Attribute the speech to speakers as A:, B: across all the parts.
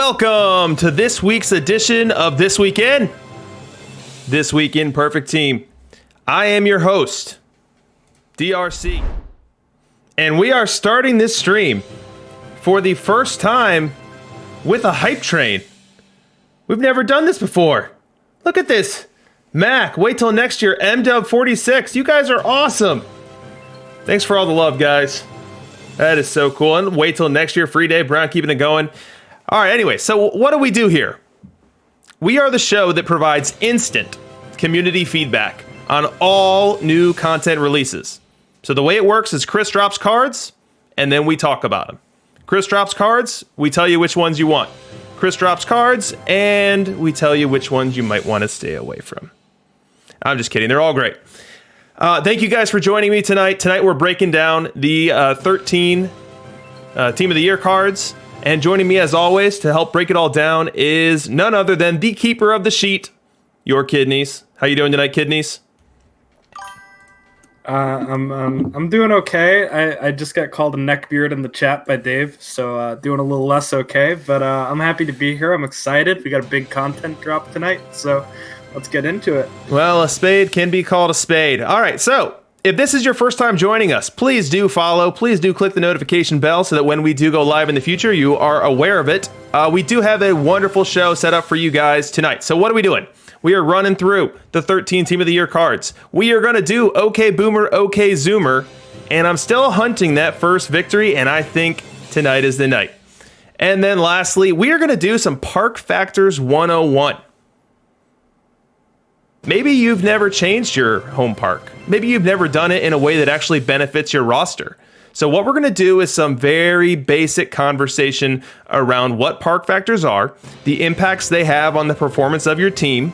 A: Welcome to this week's edition of This Week In Perfect Team. I am your host, DRC, and we are starting this stream for the first time with a hype train. We've never done this before. Look at this. Mac, wait till next year. MW46, you guys are awesome. Thanks for all the love, guys. That is so cool. And wait till next year. Free Day Brown keeping it going. All right, anyway, so what do we do here? We are the show that provides instant community feedback on all new content releases. So the way it works is Chris drops cards, and then we talk about them. Chris drops cards, we tell you which ones you want. Chris drops cards, and we tell you which ones you might want to stay away from. I'm just kidding. They're all great. Thank you guys for joining me tonight. Tonight we're breaking down the 13 Team of the Year cards. And joining me, as always, to help break it all down is none other than the keeper of the sheet, your Kidneys. How you doing tonight, Kidneys?
B: I'm doing okay. I just got called a neckbeard in the chat by Dave, so doing a little less okay. But I'm happy to be here. I'm excited. We got a big content drop tonight, so let's get into it.
A: Well, a spade can be called a spade. All right, so if this is your first time joining us, please do follow. Please do click the notification bell so that when we do go live in the future, you are aware of it. We do have a wonderful show set up for you guys tonight. So what are we doing? We are running through the 13 Team of the Year cards. We are going to do OK Boomer, OK Zoomer, and I'm still hunting that first victory, and I think tonight is the night. And then lastly, we are going to do some Park Factors 101. Maybe you've never changed your home park. Maybe you've never done it in a way that actually benefits your roster. So what we're going to do is some very basic conversation around what park factors are, the impacts they have on the performance of your team,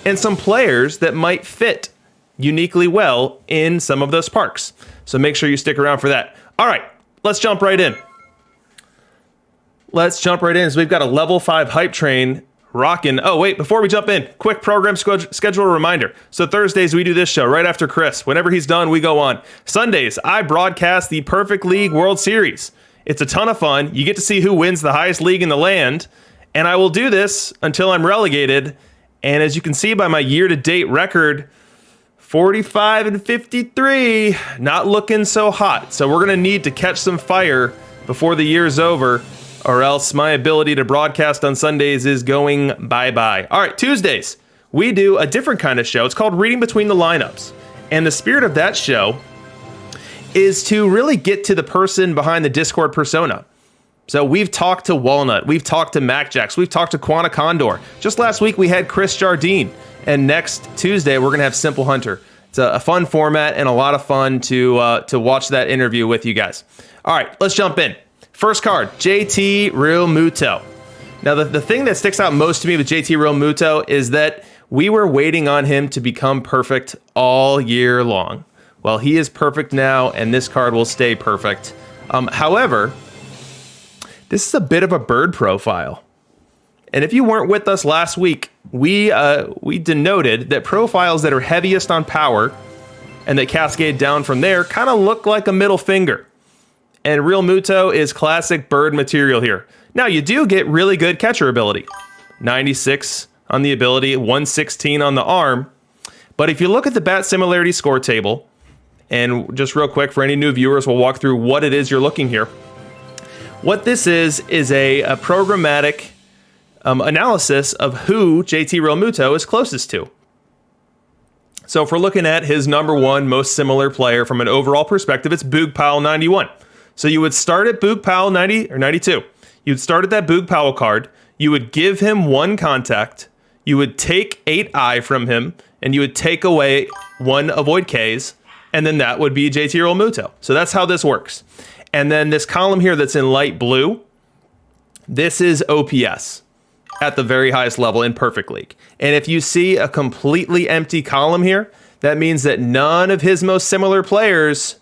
A: and some players that might fit uniquely well in some of those parks. So make sure you stick around for that. All right, let's jump right in. So we've got a level 5 hype train rockin'. Oh, wait, before we jump in, quick program schedule reminder. So Thursdays, we do this show right after Chris. Whenever he's done, we go on. Sundays, I broadcast the Perfect League World Series. It's a ton of fun. You get to see who wins the highest league in the land. And I will do this until I'm relegated. And as you can see by my year-to-date record, 45-53, not looking so hot. So we're going to need to catch some fire before the year's over, or else my ability to broadcast on Sundays is going bye-bye. All right, Tuesdays, we do a different kind of show. It's called Reading Between the Lineups. And the spirit of that show is to really get to the person behind the Discord persona. So we've talked to Walnut, we've talked to MacJax, we've talked to Quanta Condor. Just last week, we had Chris Jardine. And next Tuesday, we're going to have Simple Hunter. It's a fun format and a lot of fun to watch that interview with you guys. All right, let's jump in. First card, JT Realmuto. Now, the thing that sticks out most to me with JT Realmuto is that we were waiting on him to become perfect all year long. Well, he is perfect now, and this card will stay perfect. However, this is a bit of a bird profile. And if you weren't with us last week, we denoted that profiles that are heaviest on power and that cascade down from there kind of look like a middle finger. And Realmuto is classic bird material here. Now, you do get really good catcher ability. 96 on the ability, 116 on the arm. But if you look at the bat similarity score table, and just real quick for any new viewers, we'll walk through what it is you're looking here. What this is a programmatic analysis of who JT Realmuto is closest to. So if we're looking at his number one most similar player from an overall perspective, it's Boog Powell 91. So you would start at Boog Powell 90 or 92. You'd start at that Boog Powell card. You would give him one contact. You would take 8I from him, and you would take away one avoid Ks, and then that would be JT Realmuto. So that's how this works. And then this column here that's in light blue, this is OPS at the very highest level in Perfect League. And if you see a completely empty column here, that means that none of his most similar players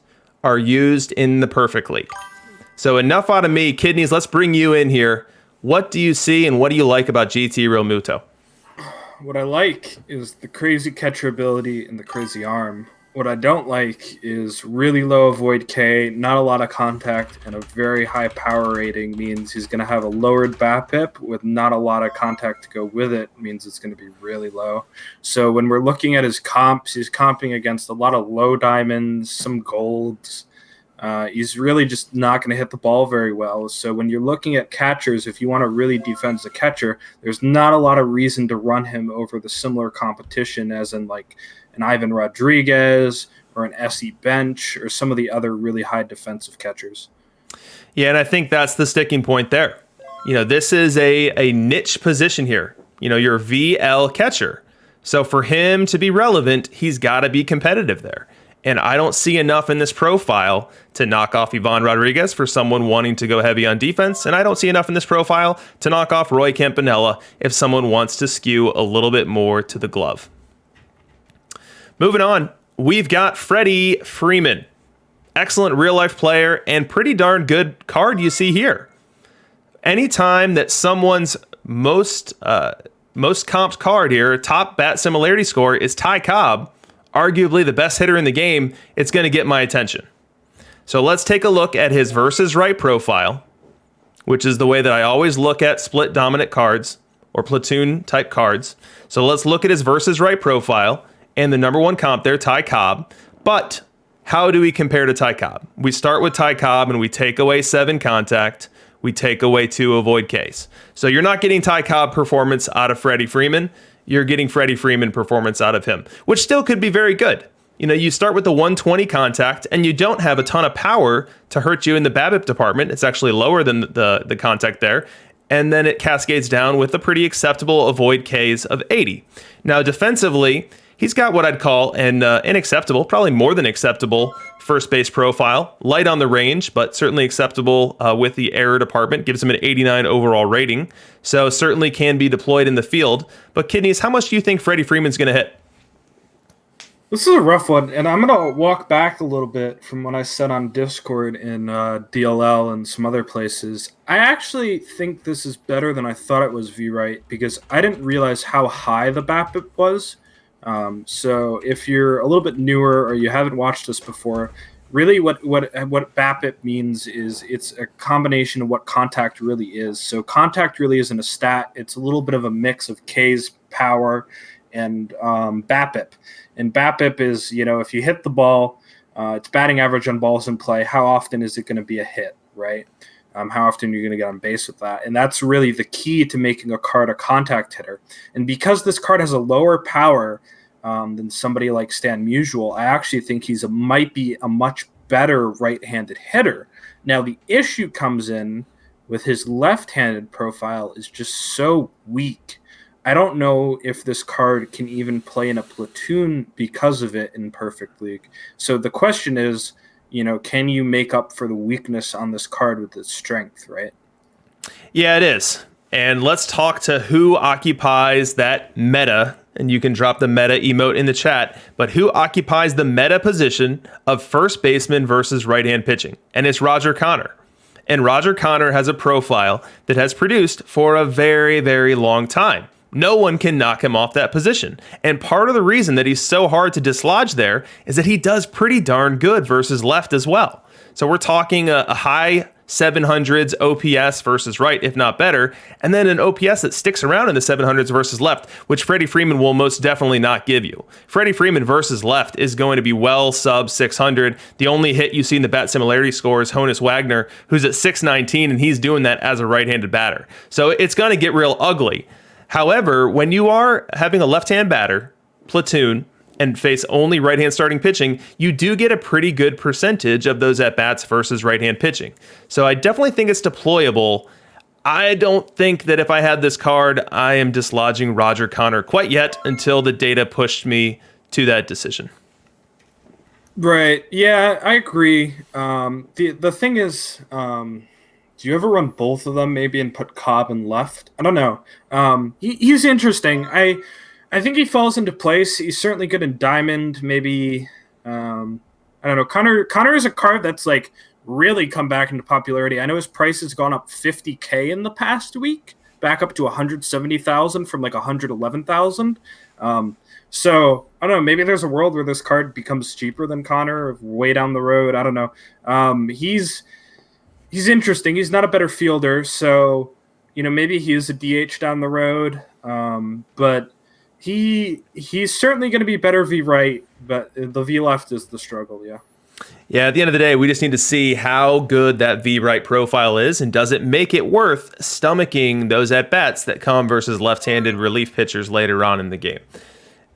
A: are used in the Perfect League. So enough out of me. Kidneys, let's bring you in here. What do you see and what do you like about JT Realmuto?
B: What I like is the crazy catcher ability and the crazy arm. What I don't like is really low avoid K, not a lot of contact, and a very high power rating means he's going to have a lowered BAPIP with not a lot of contact to go with it, means it's going to be really low. So when we're looking at his comps, he's comping against a lot of low diamonds, some golds. He's really just not going to hit the ball very well. So when you're looking at catchers, if you want to really defend the catcher, there's not a lot of reason to run him over the similar competition as in like an Ivan Rodriguez or an S.E. Bench or some of the other really high defensive catchers.
A: Yeah, and I think that's the sticking point there. This is a niche position here. Your VL catcher. So for him to be relevant, he's got to be competitive there. And I don't see enough in this profile to knock off Ivan Rodriguez for someone wanting to go heavy on defense. And I don't see enough in this profile to knock off Roy Campanella if someone wants to skew a little bit more to the glove. Moving on, we've got Freddie Freeman. Excellent real-life player and pretty darn good card you see here. Anytime that someone's most comped card here, top bat similarity score, is Ty Cobb, arguably the best hitter in the game, it's going to get my attention. So let's take a look at his versus right profile, which is the way that I always look at split dominant cards or platoon type cards. So let's look at his versus right profile and the number one comp there, Ty Cobb. But how do we compare to Ty Cobb? We start with Ty Cobb and we take away 7 contact. We take away 2 avoid Ks. So you're not getting Ty Cobb performance out of Freddie Freeman. You're getting Freddie Freeman performance out of him, which still could be very good. You start with the 120 contact and you don't have a ton of power to hurt you in the BABIP department. It's actually lower than the contact there. And then it cascades down with a pretty acceptable avoid Ks of 80. Now, defensively, he's got what I'd call an acceptable, probably more than acceptable first base profile. Light on the range, but certainly acceptable with the error department. Gives him an 89 overall rating. So certainly can be deployed in the field. But Kidneys, how much do you think Freddie Freeman's going to hit?
B: This is a rough one, and I'm going to walk back a little bit from what I said on Discord and DLL and some other places. I actually think this is better than I thought it was V-Right because I didn't realize how high the BAPIP was. So if you're a little bit newer or you haven't watched this before, really what BAPIP means is it's a combination of what contact really is. So contact really isn't a stat. It's a little bit of a mix of K's, power, and BAPIP. And BAPIP is, if you hit the ball, it's batting average on balls in play. How often is it going to be a hit, right? How often are you going to get on base with that? And that's really the key to making a card a contact hitter. And because this card has a lower power than somebody like Stan Musial, I actually think might be a much better right-handed hitter. Now, the issue comes in with his left-handed profile is just so weak. I don't know if this card can even play in a platoon because of it in Perfect League. So the question is, can you make up for the weakness on this card with its strength, right?
A: Yeah, it is. And let's talk to who occupies that meta. And you can drop the meta emote in the chat. But who occupies the meta position of first baseman versus right-hand pitching? And it's Roger Connor. And Roger Connor has a profile that has produced for a very, very long time. No one can knock him off that position. And part of the reason that he's so hard to dislodge there is that he does pretty darn good versus left as well. So we're talking a high 700s OPS versus right, if not better, and then an OPS that sticks around in the 700s versus left, which Freddie Freeman will most definitely not give you. Freddie Freeman versus left is going to be well sub 600. The only hit you see in the bat similarity score is Honus Wagner, who's at 619, and he's doing that as a right-handed batter. So it's going to get real ugly. However, when you are having a left-hand batter, platoon, and face only right-hand starting pitching, you do get a pretty good percentage of those at-bats versus right-hand pitching. So I definitely think it's deployable. I don't think that if I had this card, I am dislodging Roger Connor quite yet until the data pushed me to that decision.
B: Right. Yeah, I agree. The thing is, do you ever run both of them maybe and put Cobb in left? I don't know. He's interesting. I think he falls into place. He's certainly good in diamond. Maybe I don't know. Connor is a card that's like really come back into popularity. I know his price has gone up 50K in the past week, back up to 170,000 from like 111,000. So I don't know. Maybe there's a world where this card becomes cheaper than Connor way down the road. I don't know. He's interesting. He's not a better fielder, so maybe he is a DH down the road. But he's certainly going to be better V right, but the V left is the struggle. Yeah.
A: Yeah, at the end of the day, we just need to see how good that V right profile is, and does it make it worth stomaching those at-bats that come versus left-handed relief pitchers later on in the game.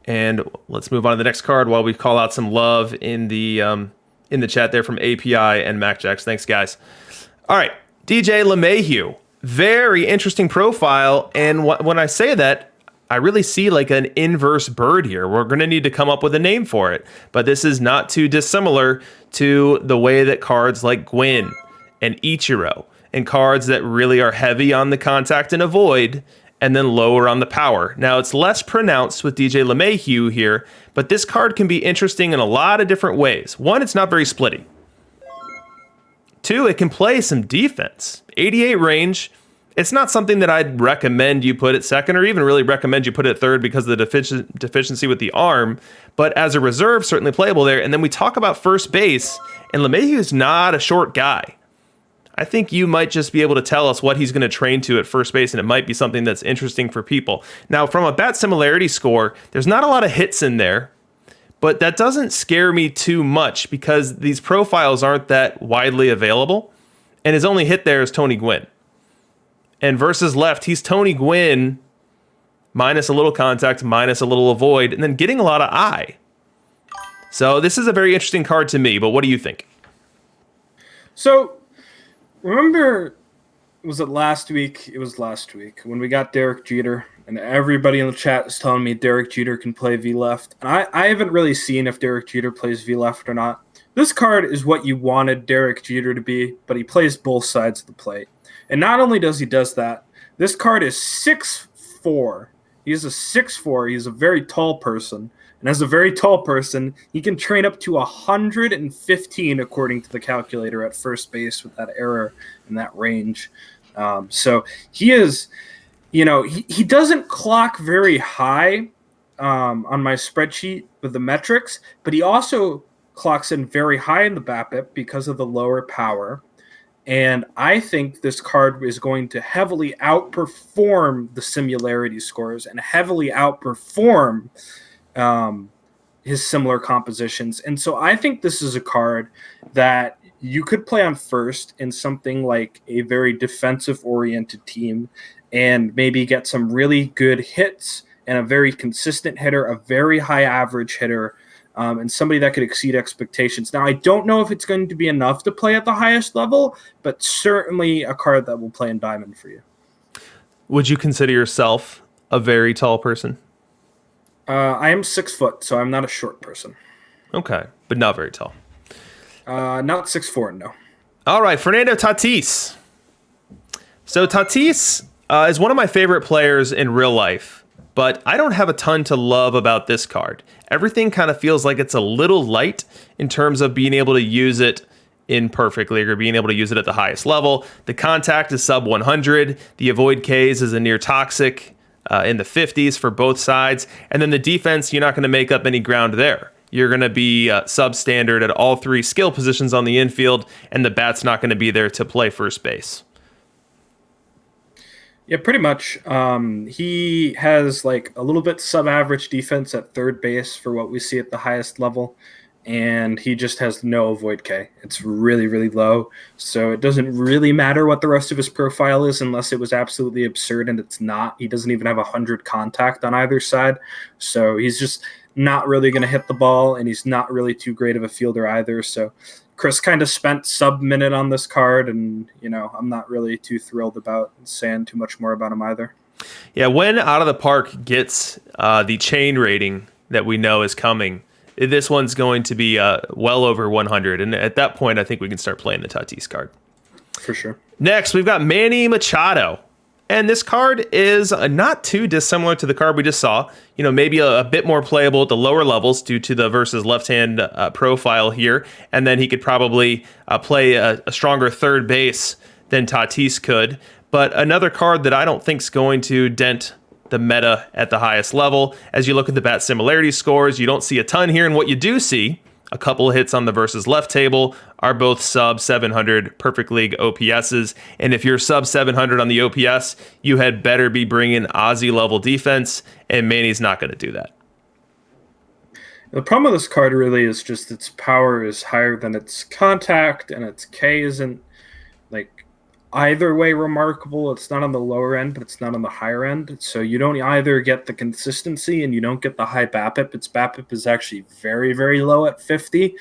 A: And let's move on to the next card while we call out some love in the chat there from API and MacJax. Thanks, guys. All right, DJ LeMahieu. Very interesting profile, and when I say that, I really see like an inverse bird here. We're going to need to come up with a name for it, but this is not too dissimilar to the way that cards like Gwyn and Ichiro and cards that really are heavy on the contact and avoid and then lower on the power. Now, it's less pronounced with DJ LeMahieu here, but this card can be interesting in a lot of different ways. One, it's not very splitty. Two, it can play some defense. 88 range. It's not something that I'd recommend you put at second or even really recommend you put it at third because of the deficiency with the arm. But as a reserve, certainly playable there. And then we talk about first base, and LeMahieu is not a short guy. I think you might just be able to tell us what he's going to train to at first base, and it might be something that's interesting for people. Now, from a bat similarity score, there's not a lot of hits in there, but that doesn't scare me too much because these profiles aren't that widely available, and his only hit there is Tony Gwynn. And versus left, he's Tony Gwynn minus a little contact, minus a little avoid, and then getting a lot of eye. So this is a very interesting card to me, but what do you think?
B: So, remember, was it last week? It was last week when we got Derek Jeter, and everybody in the chat is telling me Derek Jeter can play V left. And I haven't really seen if Derek Jeter plays V left or not. This card is what you wanted Derek Jeter to be, but he plays both sides of the plate. And not only does he does that, this card is 6'4". He's a 6'4". He's a very tall person. And as a very tall person, he can train up to 115 according to the calculator at first base with that error and that range. So he is, he doesn't clock very high on my spreadsheet with the metrics, but he also clocks in very high in the BABIP because of the lower power. And I think this card is going to heavily outperform the similarity scores and heavily outperform his similar compositions. And so I think this is a card that you could play on first in something like a very defensive-oriented team and maybe get some really good hits and a very consistent hitter, a very high average hitter, and somebody that could exceed expectations. Now, I don't know if it's going to be enough to play at the highest level, but certainly a card that will play in diamond for you.
A: Would you consider yourself a very tall person?
B: I am 6 foot, so I'm not a short person.
A: Okay, but not very tall.
B: Not 6'4", no.
A: All right, Fernando Tatis. So Tatis is one of my favorite players in real life, but I don't have a ton to love about this card. Everything kind of feels like it's a little light in terms of being able to use it in perfect league or being able to use it at the highest level. The contact is sub 100. The avoid Ks is a near toxic in the 50s for both sides. And then the defense, you're not going to make up any ground there. You're going to be substandard at all three skill positions on the infield, and the bat's not going to be there to play first base.
B: Yeah, pretty much. He has like a little bit sub-average defense at third base for what we see at the highest level, and he just has no avoid K. It's really, really low, so it doesn't really matter what the rest of his profile is unless it was absolutely absurd, and it's not. He doesn't even have 100 contact on either side, so he's just not really going to hit the ball, and he's not really too great of a fielder either, so Chris kind of spent sub-minute on this card, and, I'm not really too thrilled about saying too much more about him either.
A: Yeah, when Out of the Park gets the chain rating that we know is coming, this one's going to be well over 100, and at that point, I think we can start playing the Tatis card.
B: For sure.
A: Next, we've got Manny Machado. And this card is not too dissimilar to the card we just saw. Maybe a bit more playable at the lower levels due to the versus left-hand profile here. And then he could probably play a stronger third base than Tatis could. But another card that I don't think is going to dent the meta at the highest level. As you look at the bat similarity scores, you don't see a ton here, and what you do see, a couple of hits on the versus left table, are both sub 700 perfect league OPSs. And if you're sub 700 on the OPS, you had better be bringing Ozzy level defense, and Manny's not going to do that.
B: The problem with this card really is just its power is higher than its contact, and its K isn't like either way remarkable. It's not on the lower end, but it's not on the higher end. So you don't either get the consistency and you don't get the high BAPIP. Its BAPIP is actually very, very low at 50.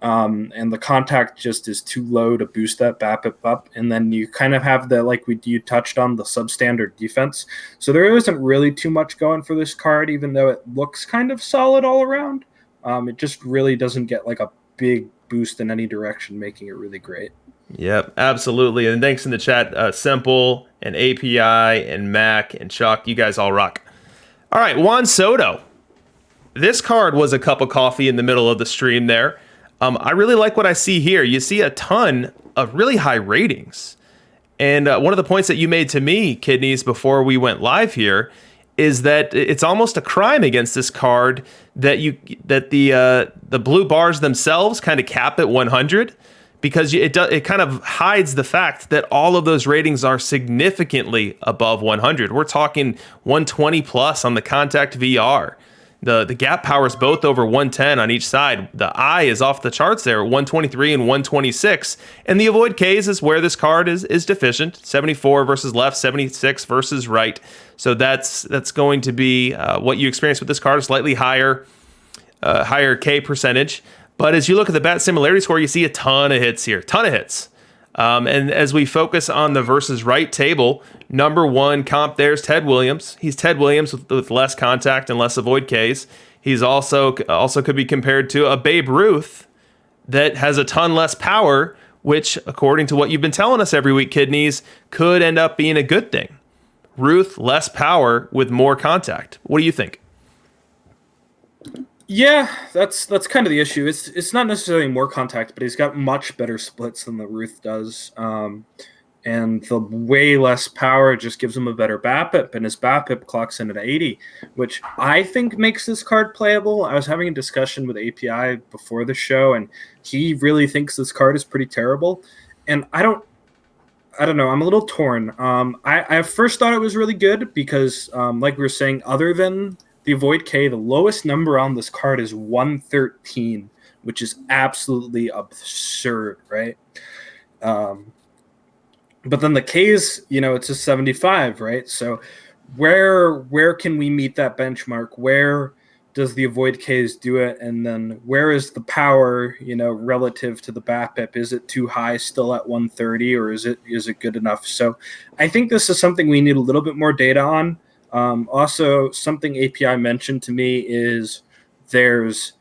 B: And the contact just is too low to boost that BAPIP up. And then you kind of have the, like you touched on, the substandard defense. So there isn't really too much going for this card, even though it looks kind of solid all around. It just really doesn't get like a big boost in any direction, making it really great.
A: Yep, absolutely. And thanks in the chat, Simple and API and Mac and Chuck. You guys all rock. All right, Juan Soto. This card was a cup of coffee in the middle of the stream there. I really like what I see here. You see a ton of really high ratings. And one of the points that you made to me, Kidneys, before we went live here, is that it's almost a crime against this card that the blue bars themselves kind of cap at 100, because it kind of hides the fact that all of those ratings are significantly above 100. We're talking 120 plus on the contact VR. The gap power is both over 110 on each side. The eye is off the charts there, 123 and 126. And the avoid Ks is where this card is deficient. 74 versus left, 76 versus right. So that's going to be what you experience with this card, slightly higher K percentage. But as you look at the bat similarity score, you see a ton of hits here, ton of hits. And as we focus on the versus right table, number one comp there's Ted Williams. He's Ted Williams with less contact and less avoid Ks. He's also could be compared to a Babe Ruth that has a ton less power, which, according to what you've been telling us every week, Kidneys, could end up being a good thing. Ruth, less power with more contact. What do you think?
B: Yeah, that's kind of the issue. It's not necessarily more contact, but he's got much better splits than the Ruth does. And the way less power just gives him a better BAPIP, and his BAPIP clocks in at 80, which I think makes this card playable. I was having a discussion with API before the show, and he really thinks this card is pretty terrible. And I don't know. I'm a little torn. I first thought it was really good because, like we were saying, other than the avoid K, the lowest number on this card is 113, which is absolutely absurd, right? But then the K's, it's a 75, right? So where can we meet that benchmark? Where does the avoid K's do it? And then where is the power, relative to the BAPIP? Is it too high still at 130, or is it good enough? So I think this is something we need a little bit more data on. Also, something API mentioned to me is there's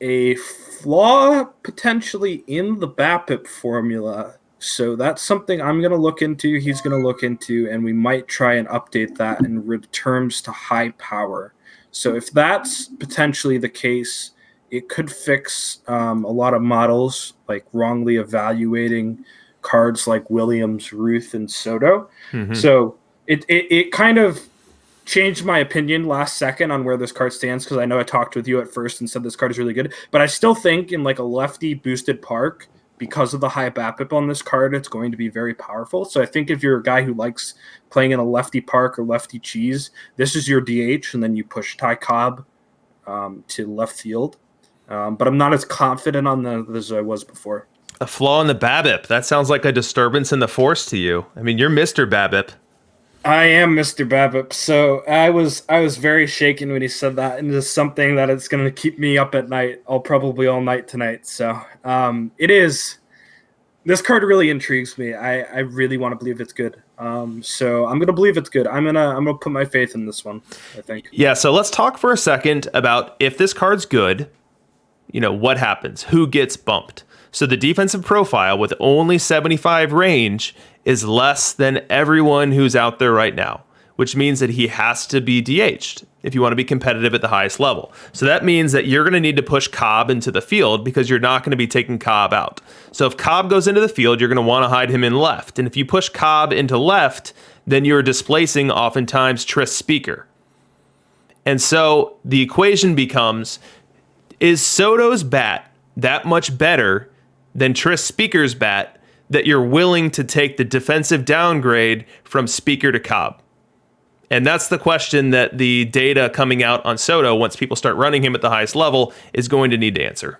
B: a flaw potentially in the BAPIP formula. So that's something I'm going to look into, he's going to look into, and we might try and update that in terms to high power. So if that's potentially the case, it could fix a lot of models, like wrongly evaluating cards like Williams, Ruth, and Soto. Mm-hmm. So it kind of changed my opinion last second on where this card stands, because I know I talked with you at first and said this card is really good, but I still think in like a lefty boosted park, because of the high BAPIP on this card, it's going to be very powerful. So I think if you're a guy who likes playing in a lefty park or lefty cheese, this is your DH, and then you push Ty Cobb to left field. But I'm not as confident on as I was before.
A: A flaw in the BABIP. That sounds like a disturbance in the force to you. I mean, you're Mr. BABIP.
B: I am Mr. BABIP. So I was very shaken when he said that, and it's something that it's going to keep me up at night. I'll probably all night tonight. So it is. This card really intrigues me. I really want to believe it's good. So I'm going to believe it's good. I'm gonna put my faith in this one, I think.
A: Yeah. So let's talk for a second about if this card's good. What happens? Who gets bumped? So the defensive profile with only 75 range is less than everyone who's out there right now, which means that he has to be DH'd if you want to be competitive at the highest level. So that means that you're going to need to push Cobb into the field, because you're not going to be taking Cobb out. So if Cobb goes into the field, you're going to want to hide him in left. And if you push Cobb into left, then you're displacing oftentimes TWIPT Speaker. And so the equation becomes, is Soto's bat that much better than TWIPT Speaker's bat that you're willing to take the defensive downgrade from Speaker to Cobb? And that's the question that the data coming out on Soto, once people start running him at the highest level, is going to need to answer.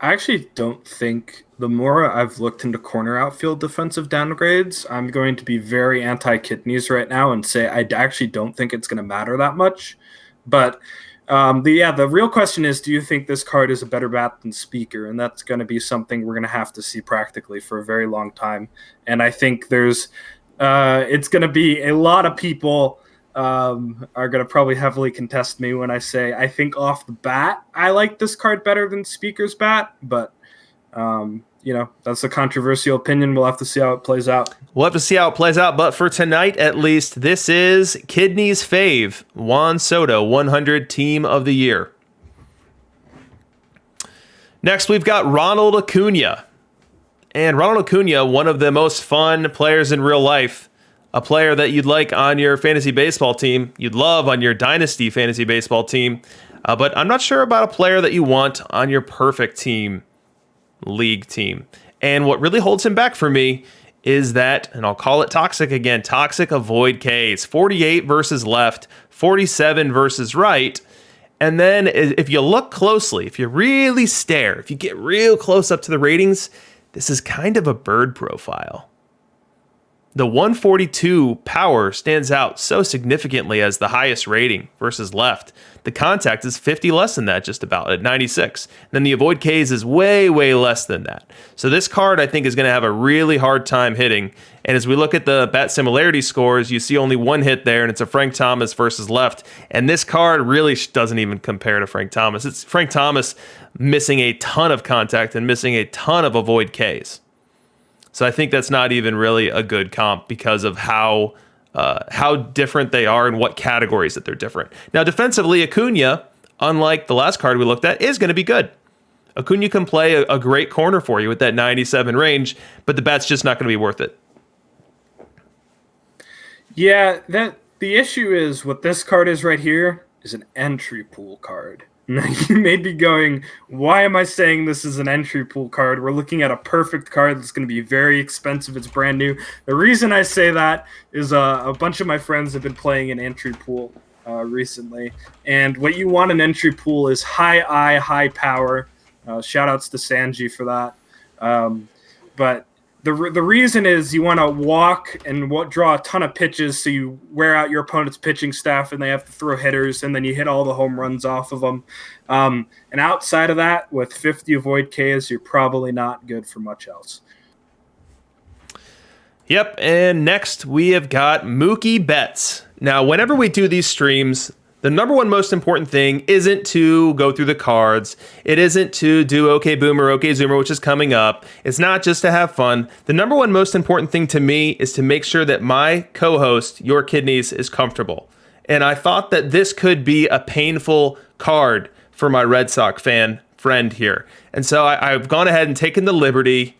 B: I actually don't think, the more I've looked into corner outfield defensive downgrades, I'm going to be very anti-kidneys right now and say I actually don't think it's going to matter that much. But the real question is, do you think this card is a better bat than Speaker? And that's going to be something we're going to have to see practically for a very long time. And I think it's going to be a lot of people are going to probably heavily contest me when I say I think off the bat I like this card better than Speaker's bat, but that's a controversial opinion. We'll have to see how it plays out.
A: We'll have to see how it plays out, but for tonight at least, this is Kidney's fave, Juan Soto, 100 Team of the Year. Next, we've got Ronald Acuna. And Ronald Acuna, one of the most fun players in real life, a player that you'd like on your fantasy baseball team, you'd love on your dynasty fantasy baseball team, but I'm not sure about a player that you want on your perfect team, league team. And what really holds him back for me is that, and I'll call it toxic again, toxic avoid Ks, 48 versus left, 47 versus right. And then if you look closely, if you really stare, if you get real close up to the ratings, this is kind of a bird profile. The 142 power stands out so significantly as the highest rating versus left. The contact is 50 less than that, just about, at 96. And then the avoid Ks is way, way less than that. So this card, I think, is going to have a really hard time hitting. And as we look at the bat similarity scores, you see only one hit there, and it's a Frank Thomas versus left. And this card really doesn't even compare to Frank Thomas. It's Frank Thomas missing a ton of contact and missing a ton of avoid Ks. So I think that's not even really a good comp because of how different they are and what categories that they're different. Now, defensively, Acuna, unlike the last card we looked at, is going to be good. Acuna can play a great corner for you with that 97 range, but the bat's just not going to be worth it.
B: Yeah, the issue is what this card is right here is an entry pool card. Now, you may be going, why am I saying this is an entry pool card? We're looking at a perfect card that's going to be very expensive. It's brand new. The reason I say that is a bunch of my friends have been playing an entry pool recently. And what you want in entry pool is high eye, high power. Shout outs to Sanji for that. But the reason is you want to walk and draw a ton of pitches so you wear out your opponent's pitching staff and they have to throw hitters, and then you hit all the home runs off of them. And outside of that, with 50 avoid Ks, you're probably not good for much else.
A: Yep, and next we have got Mookie Betts. Now, whenever we do these streams, the number one most important thing isn't to go through the cards. It isn't to do OK Boomer, OK Zoomer, which is coming up. It's not just to have fun. The number one most important thing to me is to make sure that my co-host, Your Kidneys, is comfortable. And I thought that this could be a painful card for my Red Sox fan friend here. And so I've gone ahead and taken the liberty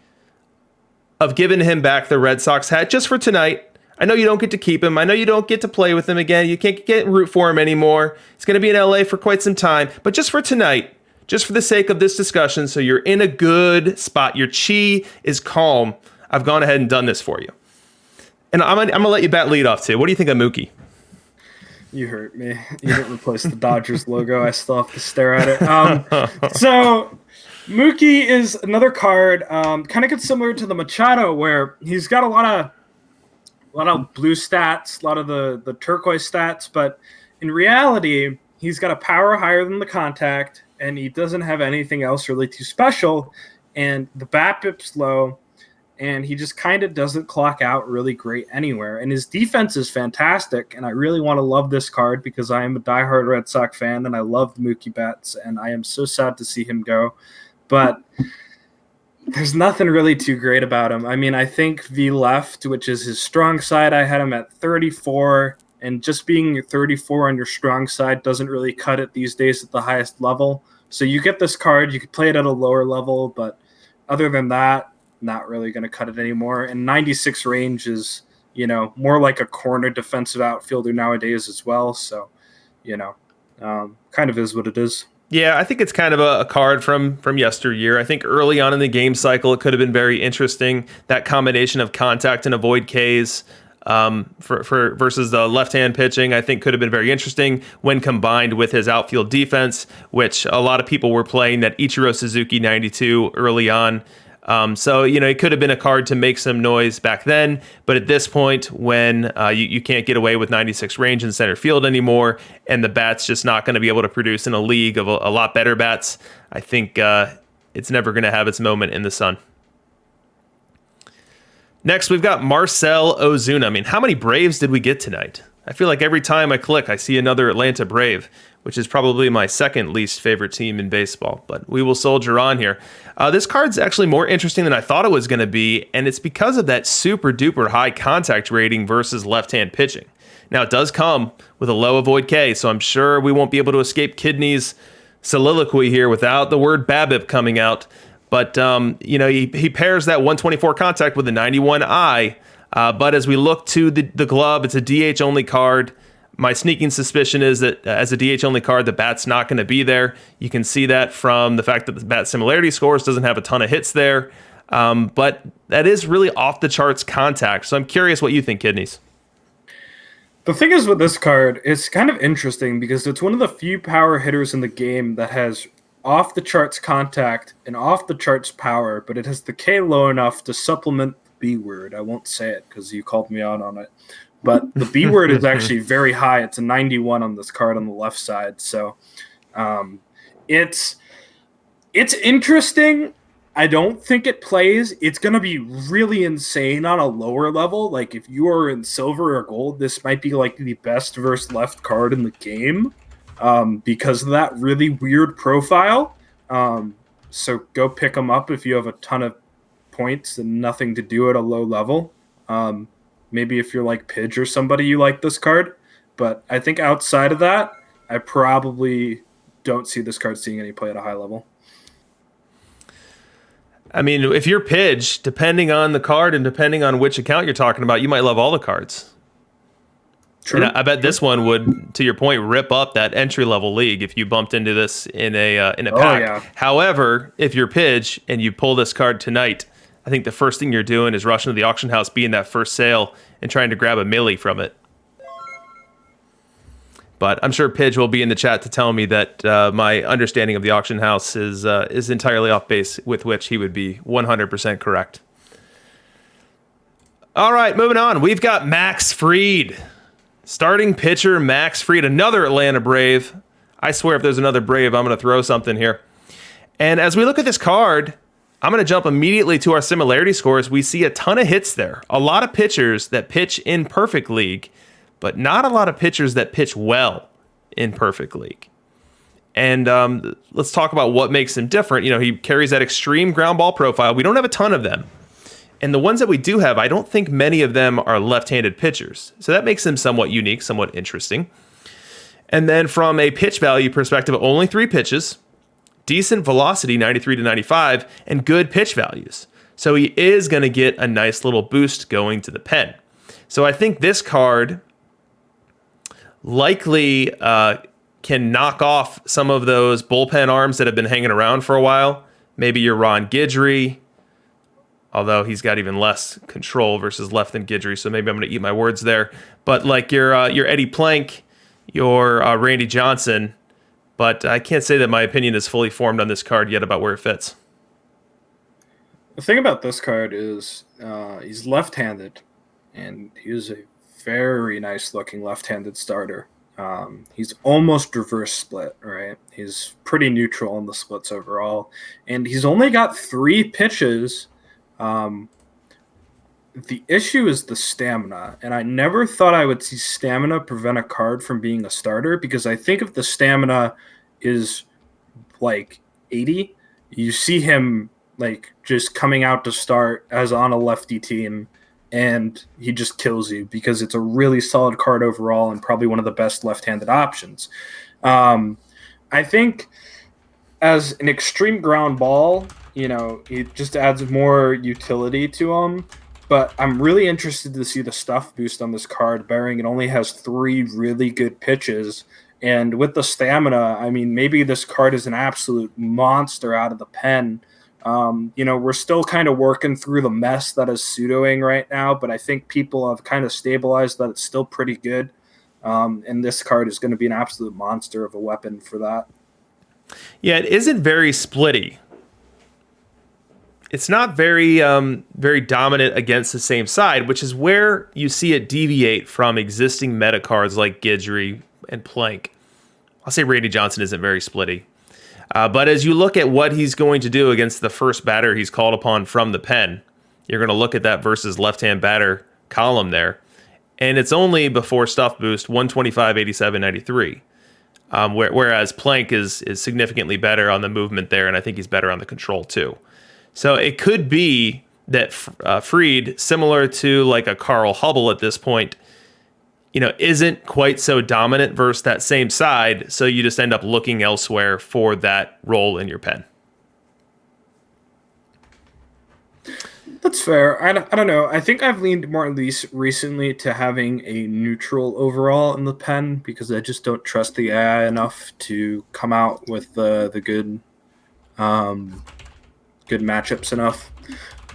A: of giving him back the Red Sox hat just for tonight. I know you don't get to keep him. I know you don't get to play with him again. You can't get root for him anymore. He's going to be in LA for quite some time. But just for tonight, just for the sake of this discussion, so you're in a good spot, your chi is calm, I've gone ahead and done this for you. And I'm going to let you bat lead off too. What do you think of Mookie?
B: You hurt me. You didn't replace the Dodgers logo. I still have to stare at it. So Mookie is another card, kind of gets similar to the Machado, where he's got a lot of blue stats, a lot of the turquoise stats, but in reality, he's got a power higher than the contact, and he doesn't have anything else really too special, and the BABIP's low, and he just kind of doesn't clock out really great anywhere. And his defense is fantastic, and I really want to love this card because I am a diehard Red Sox fan, and I love Mookie Betts, and I am so sad to see him go. But there's nothing really too great about him. I mean, I think the left, which is his strong side, I had him at 34, and just being 34 on your strong side doesn't really cut it these days at the highest level. So you get this card, you could play it at a lower level, but other than that, not really going to cut it anymore. And 96 range is more like a corner defensive outfielder nowadays as well. So, kind of is what it is.
A: Yeah, I think it's kind of a card from yesteryear. I think early on in the game cycle, it could have been very interesting. That combination of contact and avoid Ks for versus the left-hand pitching, I think could have been very interesting when combined with his outfield defense, which a lot of people were playing that Ichiro Suzuki 92 early on. So, it could have been a card to make some noise back then. But at this point, when you can't get away with 96 range in center field anymore, and the bat's just not going to be able to produce in a league of a lot better bats, I think it's never going to have its moment in the sun. Next, we've got Marcell Ozuna. I mean, how many Braves did we get tonight? I feel like every time I click, I see another Atlanta Brave, which is probably my second least favorite team in baseball, but we will soldier on here. This card's actually more interesting than I thought it was going to be, and it's because of that super duper high contact rating versus left-hand pitching. Now, it does come with a low avoid K, so I'm sure we won't be able to escape Kidney's soliloquy here without the word BABIP coming out. But, he pairs that 124 contact with a 91 eye. But as we look to the glove, it's a DH-only card. My sneaking suspicion is that as a DH-only card, the bat's not going to be there. You can see that from the fact that the bat similarity scores doesn't have a ton of hits there. But that is really off-the-charts contact. So I'm curious what you think, Kidneys.
B: The thing is with this card, it's kind of interesting because it's one of the few power hitters in the game that has off-the-charts contact and off-the-charts power, but it has the K low enough to supplement the B word. I won't say it because you called me out on it. But the B word is actually very high. It's a 91 on this card on the left side. So it's interesting. I don't think it plays. It's going to be really insane on a lower level. Like if you are in silver or gold, this might be like the best versus left card in the game because of that really weird profile. So go pick them up if you have a ton of points and nothing to do at a low level. Maybe if you're like Pidge or somebody, you like this card. But I think outside of that, I probably don't see this card seeing any play at a high level.
A: I mean, if you're Pidge, depending on the card and depending on which account you're talking about, you might love all the cards. True. And I bet this one would, to your point, rip up that entry-level league if you bumped into this in a pack.
B: Yeah.
A: However, if you're Pidge and you pull this card tonight, I think the first thing you're doing is rushing to the auction house, being that first sale, and trying to grab a milli from it. But I'm sure Pidge will be in the chat to tell me that my understanding of the auction house is entirely off base, with which he would be 100% correct. All right, moving on. We've got Max Fried. Starting pitcher Max Fried, another Atlanta Brave. I swear if there's another Brave, I'm going to throw something here. And as we look at this card, I'm going to jump immediately to our similarity scores. We see a ton of hits there. A lot of pitchers that pitch in Perfect League, but not a lot of pitchers that pitch well in Perfect League. And let's talk about what makes him different. He carries that extreme ground ball profile. We don't have a ton of them. And the ones that we do have, I don't think many of them are left-handed pitchers. So that makes him somewhat unique, somewhat interesting. And then from a pitch value perspective, only 3 pitches. Decent velocity, 93 to 95, and good pitch values. So he is going to get a nice little boost going to the pen. So I think this card likely can knock off some of those bullpen arms that have been hanging around for a while. Maybe your Ron Guidry, although he's got even less control versus left than Guidry, so maybe I'm going to eat my words there. But like your Eddie Plank, your Randy Johnson. But I can't say that my opinion is fully formed on this card yet about where it fits.
B: The thing about this card is he's left-handed, and he's a very nice-looking left-handed starter. He's almost reverse split, right? He's pretty neutral in the splits overall, and he's only got 3 pitches. The issue is the stamina, and I never thought I would see stamina prevent a card from being a starter, because I think if the stamina is like 80, you see him like just coming out to start as on a lefty team, and he just kills you because it's a really solid card overall and probably one of the best left-handed options. I think as an extreme ground ball, it just adds more utility to him. But I'm really interested to see the stuff boost on this card, bearing it only has 3 really good pitches. And with the stamina, I mean, maybe this card is an absolute monster out of the pen. We're still kind of working through the mess that is pseudoing right now, but I think people have kind of stabilized that it's still pretty good. And this card is going to be an absolute monster of a weapon for that.
A: Yeah, it isn't very splitty. It's not very very dominant against the same side, which is where you see it deviate from existing meta cards like Guidry and Plank. I'll say Randy Johnson isn't very splitty. But as you look at what he's going to do against the first batter he's called upon from the pen, you're going to look at that versus left-hand batter column there. And it's only before stuff boost 125, 87, 93. Whereas Plank is significantly better on the movement there, and I think he's better on the control too. So it could be that Fried, similar to like a Carl Hubble at this point, isn't quite so dominant versus that same side, so you just end up looking elsewhere for that role in your pen.
B: That's fair. I don't know. I think I've leaned more at least recently to having a neutral overall in the pen because I just don't trust the AI enough to come out with the good good matchups enough.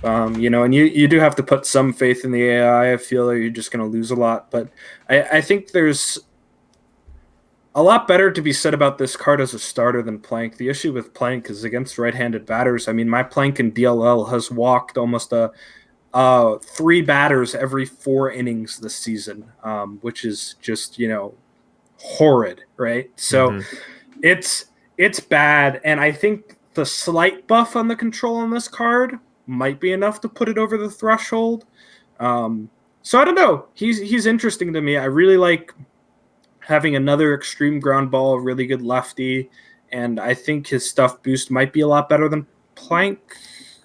B: And you do have to put some faith in the AI. I feel like you're just going to lose a lot. But I think there's a lot better to be said about this card as a starter than Plank. The issue with Plank is against right-handed batters. I mean, my Plank in DLL has walked almost 3 batters every 4 innings this season, which is just, horrid, right? So it's bad. And I think the slight buff on the control on this card might be enough to put it over the threshold. So I don't know. He's interesting to me. I really like having another extreme ground ball, a really good lefty, and I think his stuff boost might be a lot better than Plank.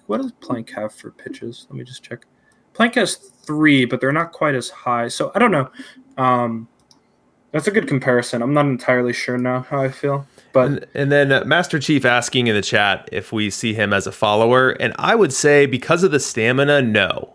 B: What does Plank have for pitches? Let me just check. Plank has 3, but they're not quite as high. So I don't know. That's a good comparison. I'm not entirely sure now how I feel. But
A: and then Master Chief asking in the chat if we see him as a follower, and I would say because of the stamina, no.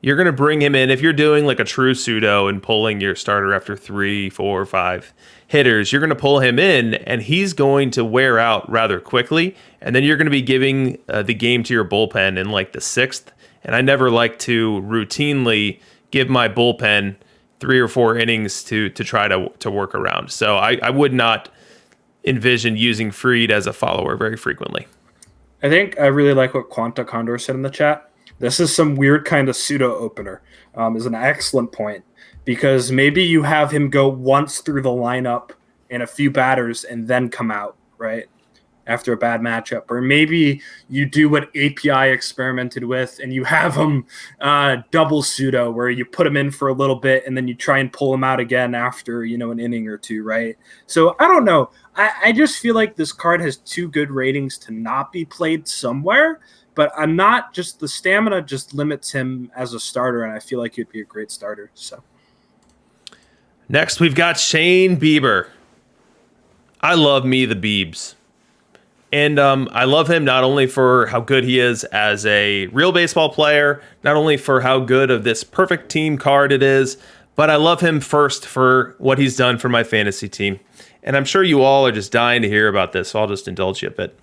A: You're going to bring him in if you're doing like a true pseudo and pulling your starter after 3, 4, 5 hitters. You're going to pull him in, and he's going to wear out rather quickly. And then you're going to be giving the game to your bullpen in like the 6th. And I never like to routinely give my bullpen 3 or 4 innings to try to work around. So I would not envision using Fried as a follower very frequently.
B: I think I really like what Quanta Condor said in the chat. This is some weird kind of pseudo opener. Is an excellent point because maybe you have him go once through the lineup in a few batters and then come out, right, after a bad matchup. Or maybe you do what API experimented with and you have him double pseudo where you put him in for a little bit and then you try and pull him out again after, an inning or 2, right? So I don't know. I just feel like this card has 2 good ratings to not be played somewhere. But I'm not just the stamina just limits him as a starter, and I feel like he'd be a great starter. So
A: next we've got Shane Bieber. I love me the Biebs. And I love him not only for how good he is as a real baseball player, not only for how good of this perfect team card it is, but I love him first for what he's done for my fantasy team. And I'm sure you all are just dying to hear about this, so I'll just indulge you a bit.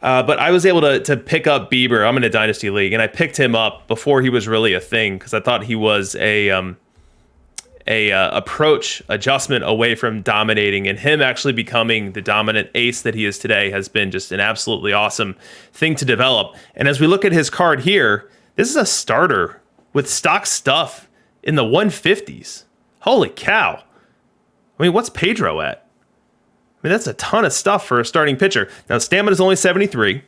A: But I was able to pick up Bieber. I'm in a dynasty league, and I picked him up before he was really a thing because I thought he was a approach adjustment away from dominating, and him actually becoming the dominant ace that he is today has been just an absolutely awesome thing to develop. And as we look at his card here, this is a starter with stock stuff in the 150s. Holy cow. I mean, what's Pedro at? I mean, that's a ton of stuff for a starting pitcher. Now, stamina is only 73,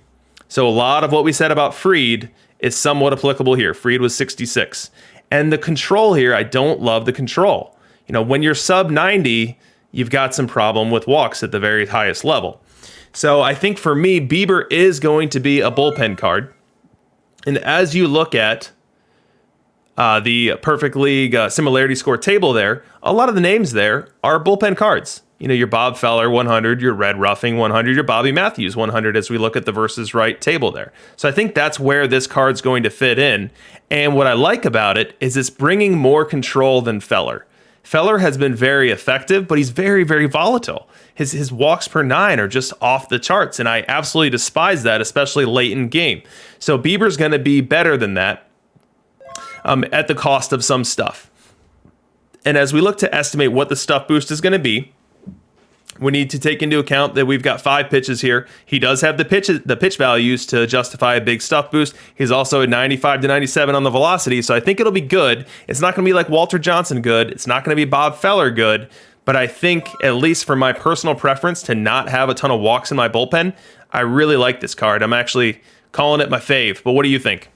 A: so a lot of what we said about Fried is somewhat applicable here. Fried was 66. And the control here, I don't love the control. When you're sub 90, you've got some problem with walks at the very highest level. So I think for me, Bieber is going to be a bullpen card. And as you look at the Perfect League similarity score table there, a lot of the names there are bullpen cards. Your Bob Feller 100, your Red Ruffing 100, your Bobby Matthews 100 as we look at the versus right table there. So I think that's where this card's going to fit in. And what I like about it is it's bringing more control than Feller. Feller has been very effective, but he's very, very volatile. His walks per 9 are just off the charts, and I absolutely despise that, especially late in game. So Bieber's going to be better than that at the cost of some stuff. And as we look to estimate what the stuff boost is going to be, we need to take into account that we've got 5 pitches here. He does have the pitch values to justify a big stuff boost. He's also at 95 to 97 on the velocity, so I think it'll be good. It's not going to be like Walter Johnson good. It's not going to be Bob Feller good. But I think, at least for my personal preference to not have a ton of walks in my bullpen, I really like this card. I'm actually calling it my fave. But what do you think?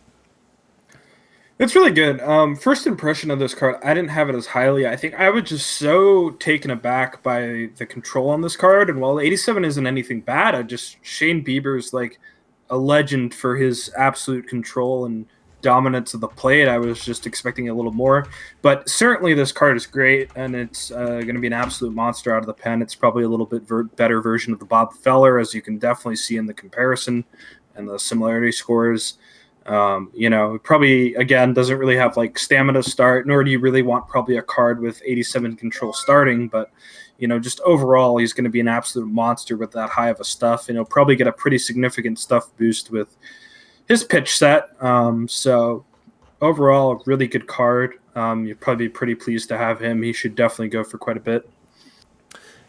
B: It's really good. First impression of this card, I didn't have it as highly. I think I was just so taken aback by the control on this card. And while 87 isn't anything bad, Shane Bieber's like a legend for his absolute control and dominance of the plate. I was just expecting a little more. But certainly this card is great, and it's going to be an absolute monster out of the pen. It's probably a little bit better version of the Bob Feller, as you can definitely see in the comparison and the similarity scores. Probably, again, doesn't really have like stamina start, nor do you really want probably a card with 87 control starting, but just overall, he's going to be an absolute monster with that high of a stuff, and he'll probably get a pretty significant stuff boost with his pitch set. So overall, a really good card. You'd probably be pretty pleased to have him. He should definitely go for quite a bit.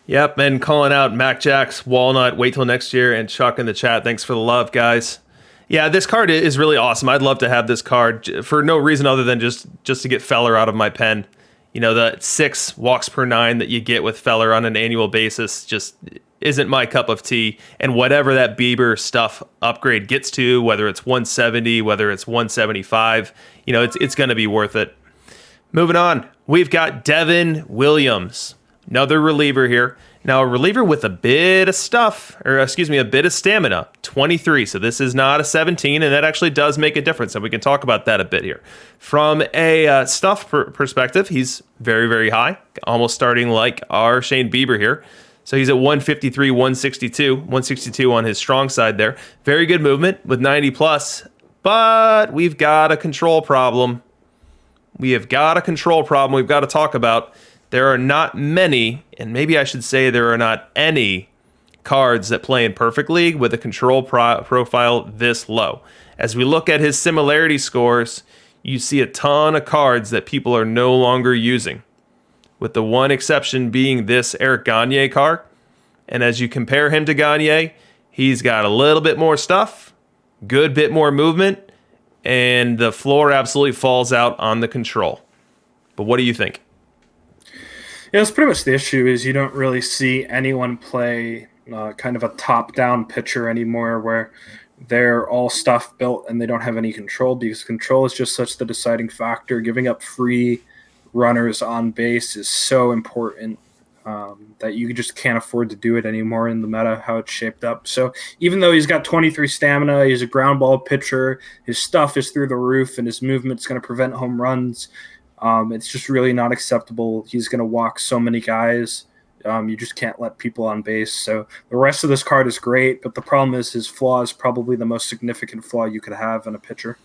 A: Yep, and calling out Mac Jacks, Walnut, wait till next year, and Chuck in the chat. Thanks for the love, guys. Yeah, this card is really awesome. I'd love to have this card for no reason other than just to get Feller out of my pen. The 6 walks per 9 that you get with Feller on an annual basis just isn't my cup of tea. And whatever that Bieber stuff upgrade gets to, whether it's 170, whether it's 175, it's going to be worth it. Moving on, we've got Devin Williams, another reliever here. Now, a reliever with a bit of stamina, 23. So this is not a 17, and that actually does make a difference, and we can talk about that a bit here. From a stuff perspective, he's very, very high, almost starting like our Shane Bieber here. So he's at 153, 162 on his strong side there. Very good movement with 90 plus, but we've got a control problem. We've got to talk about. There are not many, and maybe I should say there are not any cards that play in Perfect League with a control profile this low. As we look at his similarity scores, you see a ton of cards that people are no longer using, with the one exception being this Eric Gagne card. And as you compare him to Gagne, he's got a little bit more stuff, good bit more movement, and the floor absolutely falls out on the control. But what do you think?
B: Yeah, that's pretty much the issue, is you don't really see anyone play kind of a top-down pitcher anymore where they're all stuff built and they don't have any control, because control is just such the deciding factor. Giving up free runners on base is so important that you just can't afford to do it anymore in the meta, how it's shaped up. So even though he's got 23 stamina, he's a ground ball pitcher, his stuff is through the roof, and his movement's going to prevent home runs. It's just really not acceptable. He's going to walk so many guys. You just can't let people on base. So the rest of this card is great, but the problem is his flaw is probably the most significant flaw you could have in a pitcher.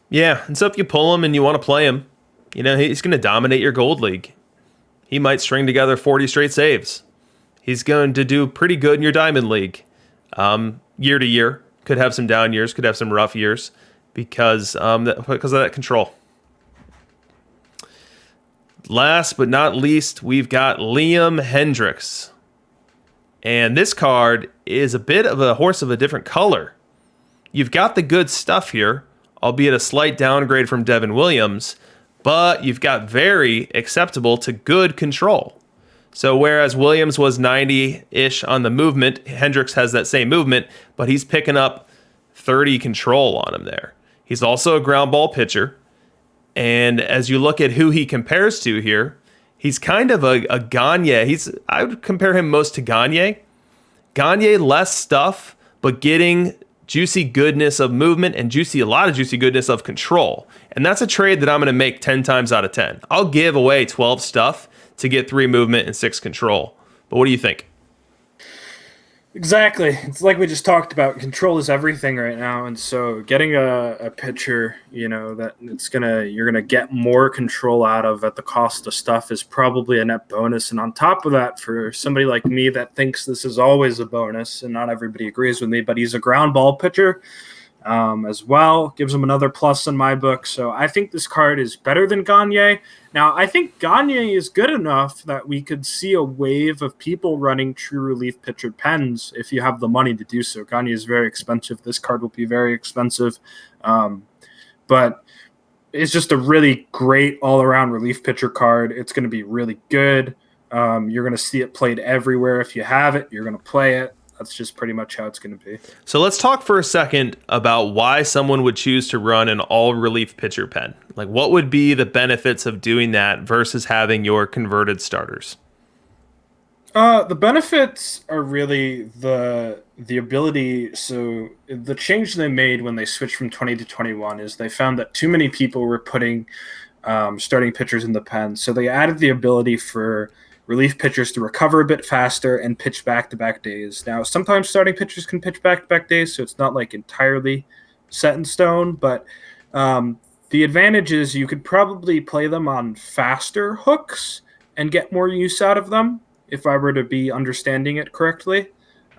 A: Yeah, and so if you pull him and you want to play him, he's going to dominate your Gold League. He might string together 40 straight saves. He's going to do pretty good in your Diamond League. Year to year, could have some down years, could have some rough years because of that control. Last but not least, we've got Liam Hendriks. And this card is a bit of a horse of a different color. You've got the good stuff here, albeit a slight downgrade from Devin Williams, but you've got very acceptable to good control. So whereas Williams was 90-ish on the movement, Hendriks has that same movement, but he's picking up 30 control on him there. He's also a ground ball pitcher. And as you look at who he compares to here, he's kind of a Gagne. I would compare him most to Gagne. Gagne, less stuff, but getting juicy goodness of movement and a lot of juicy goodness of control. And that's a trade that I'm going to make 10 times out of 10. I'll give away 12 stuff to get 3 movement and 6 control. But what do you think?
B: Exactly. It's like we just talked about. Control is everything right now, and so getting a pitcher, that you're gonna get more control out of at the cost of stuff is probably a net bonus. And on top of that, for somebody like me that thinks this is always a bonus, and not everybody agrees with me, but he's a ground ball pitcher. As well. Gives him another plus in my book. So I think this card is better than Gagne. Now, I think Gagne is good enough that we could see a wave of people running true relief pitcher pens if you have the money to do so. Gagne is very expensive. This card will be very expensive. But it's just a really great all-around relief pitcher card. It's going to be really good. You're going to see it played everywhere. If you have it, you're going to play it. That's just pretty much how it's going to be.
A: So let's talk for a second about why someone would choose to run an all relief pitcher pen. Like, what would be the benefits of doing that versus having your converted starters?
B: The benefits are really the ability. So the change they made when they switched from 20 to 21 is they found that too many people were putting starting pitchers in the pen. So they added the ability for relief pitchers to recover a bit faster and pitch back-to-back days. Now, sometimes starting pitchers can pitch back-to-back days, so it's not like entirely set in stone, but the advantage is you could probably play them on faster hooks and get more use out of them if I were to be understanding it correctly.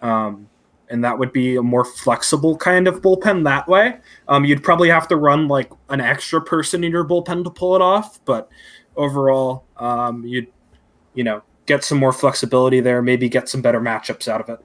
B: And that would be a more flexible kind of bullpen that way. You'd probably have to run like an extra person in your bullpen to pull it off, but overall, you'd get some more flexibility there, maybe get some better matchups out of it.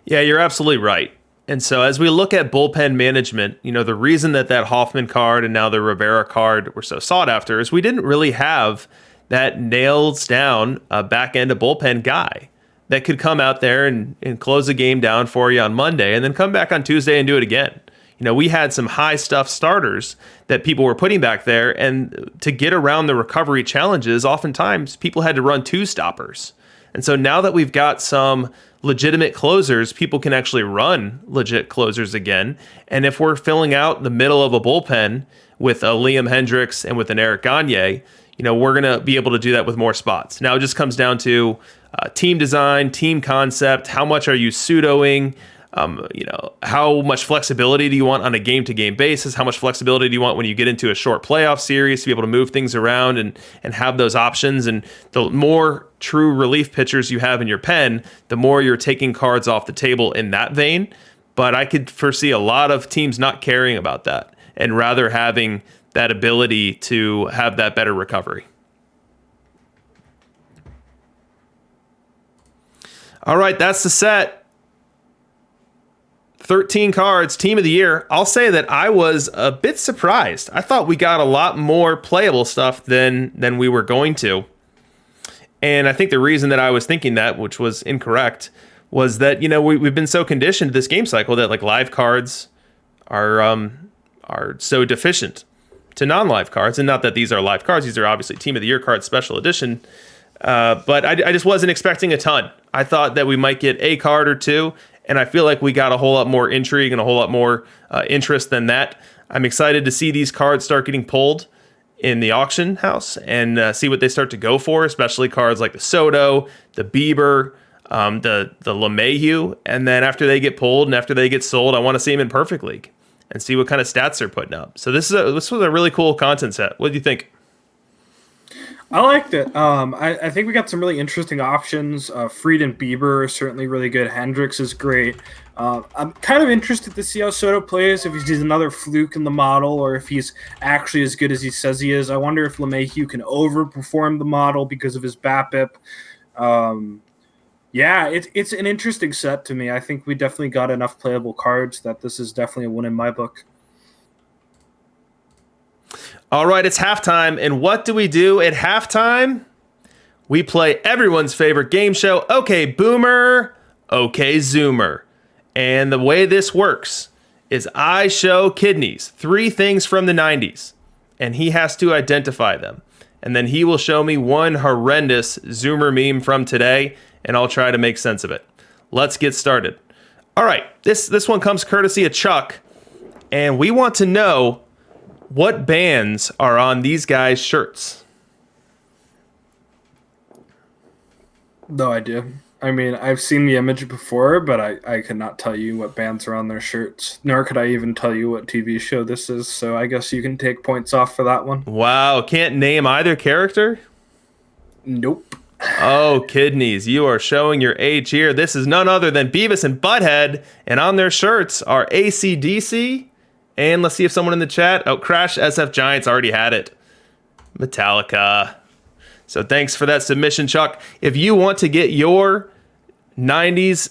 A: Yeah, you're absolutely right. And so as we look at bullpen management, the reason that Hoffman card and now the Rivera card were so sought after is we didn't really have that nails down back end of bullpen guy that could come out there and close a game down for you on Monday and then come back on Tuesday and do it again. We had some high stuff starters that people were putting back there, and to get around the recovery challenges, oftentimes people had to run two stoppers. And so now that we've got some legitimate closers, people can actually run legit closers again. And if we're filling out the middle of a bullpen with a Liam Hendricks and with an Eric Gagne, we're going to be able to do that with more spots. Now it just comes down to team design, team concept, how much are you pseudoing? How much flexibility do you want on a game-to-game basis? How much flexibility do you want when you get into a short playoff series to be able to move things around and have those options? And the more true relief pitchers you have in your pen, the more you're taking cards off the table in that vein. But I could foresee a lot of teams not caring about that and rather having that ability to have that better recovery. All right, that's the set. 13 cards, team of the year. I'll say that I was a bit surprised. I thought we got a lot more playable stuff than we were going to. And I think the reason that I was thinking that, which was incorrect, was that, we've been so conditioned to this game cycle that like live cards are so deficient to non-live cards. And not that these are live cards. These are obviously team of the year cards, special edition. But I just wasn't expecting a ton. I thought that we might get a card or two. And I feel like we got a whole lot more intrigue and a whole lot more interest than that. I'm excited to see these cards start getting pulled in the auction house and see what they start to go for, especially cards like the Soto, the Bieber, the LeMahieu. And then after they get pulled and after they get sold, I want to see them in Perfect League and see what kind of stats they're putting up. So this was a really cool content set. What do you think?
B: I liked it. I think we got some really interesting options. Fried and Bieber are certainly really good. Hendricks is great. I'm kind of interested to see how Soto plays, if he's another fluke in the model or if he's actually as good as he says he is. I wonder if LeMahieu can overperform the model because of his BABIP. It's an interesting set to me. I think we definitely got enough playable cards that this is definitely a win in my book.
A: All right, it's halftime, and what do we do at halftime? We play everyone's favorite game show, Okay Boomer, Okay Zoomer. And the way this works is I show Kidneys 3 things from the 90s, and he has to identify them. And then he will show me one horrendous Zoomer meme from today, and I'll try to make sense of it. Let's get started. All right, this one comes courtesy of Chuck, and we want to know what bands are on these guys' shirts.
B: No idea. I mean, I've seen the image before, but I could not tell you what bands are on their shirts, nor could I even tell you what TV show this is, so I guess you can take points off for that one.
A: Wow, can't name either character?
B: Nope.
A: Oh, kidneys, you are showing your age here. This is none other than Beavis and Butthead, and on their shirts are AC/DC, and let's see if someone in the chat, Crash SF Giants already had it. Metallica. So thanks for that submission, Chuck. If you want to get your 90s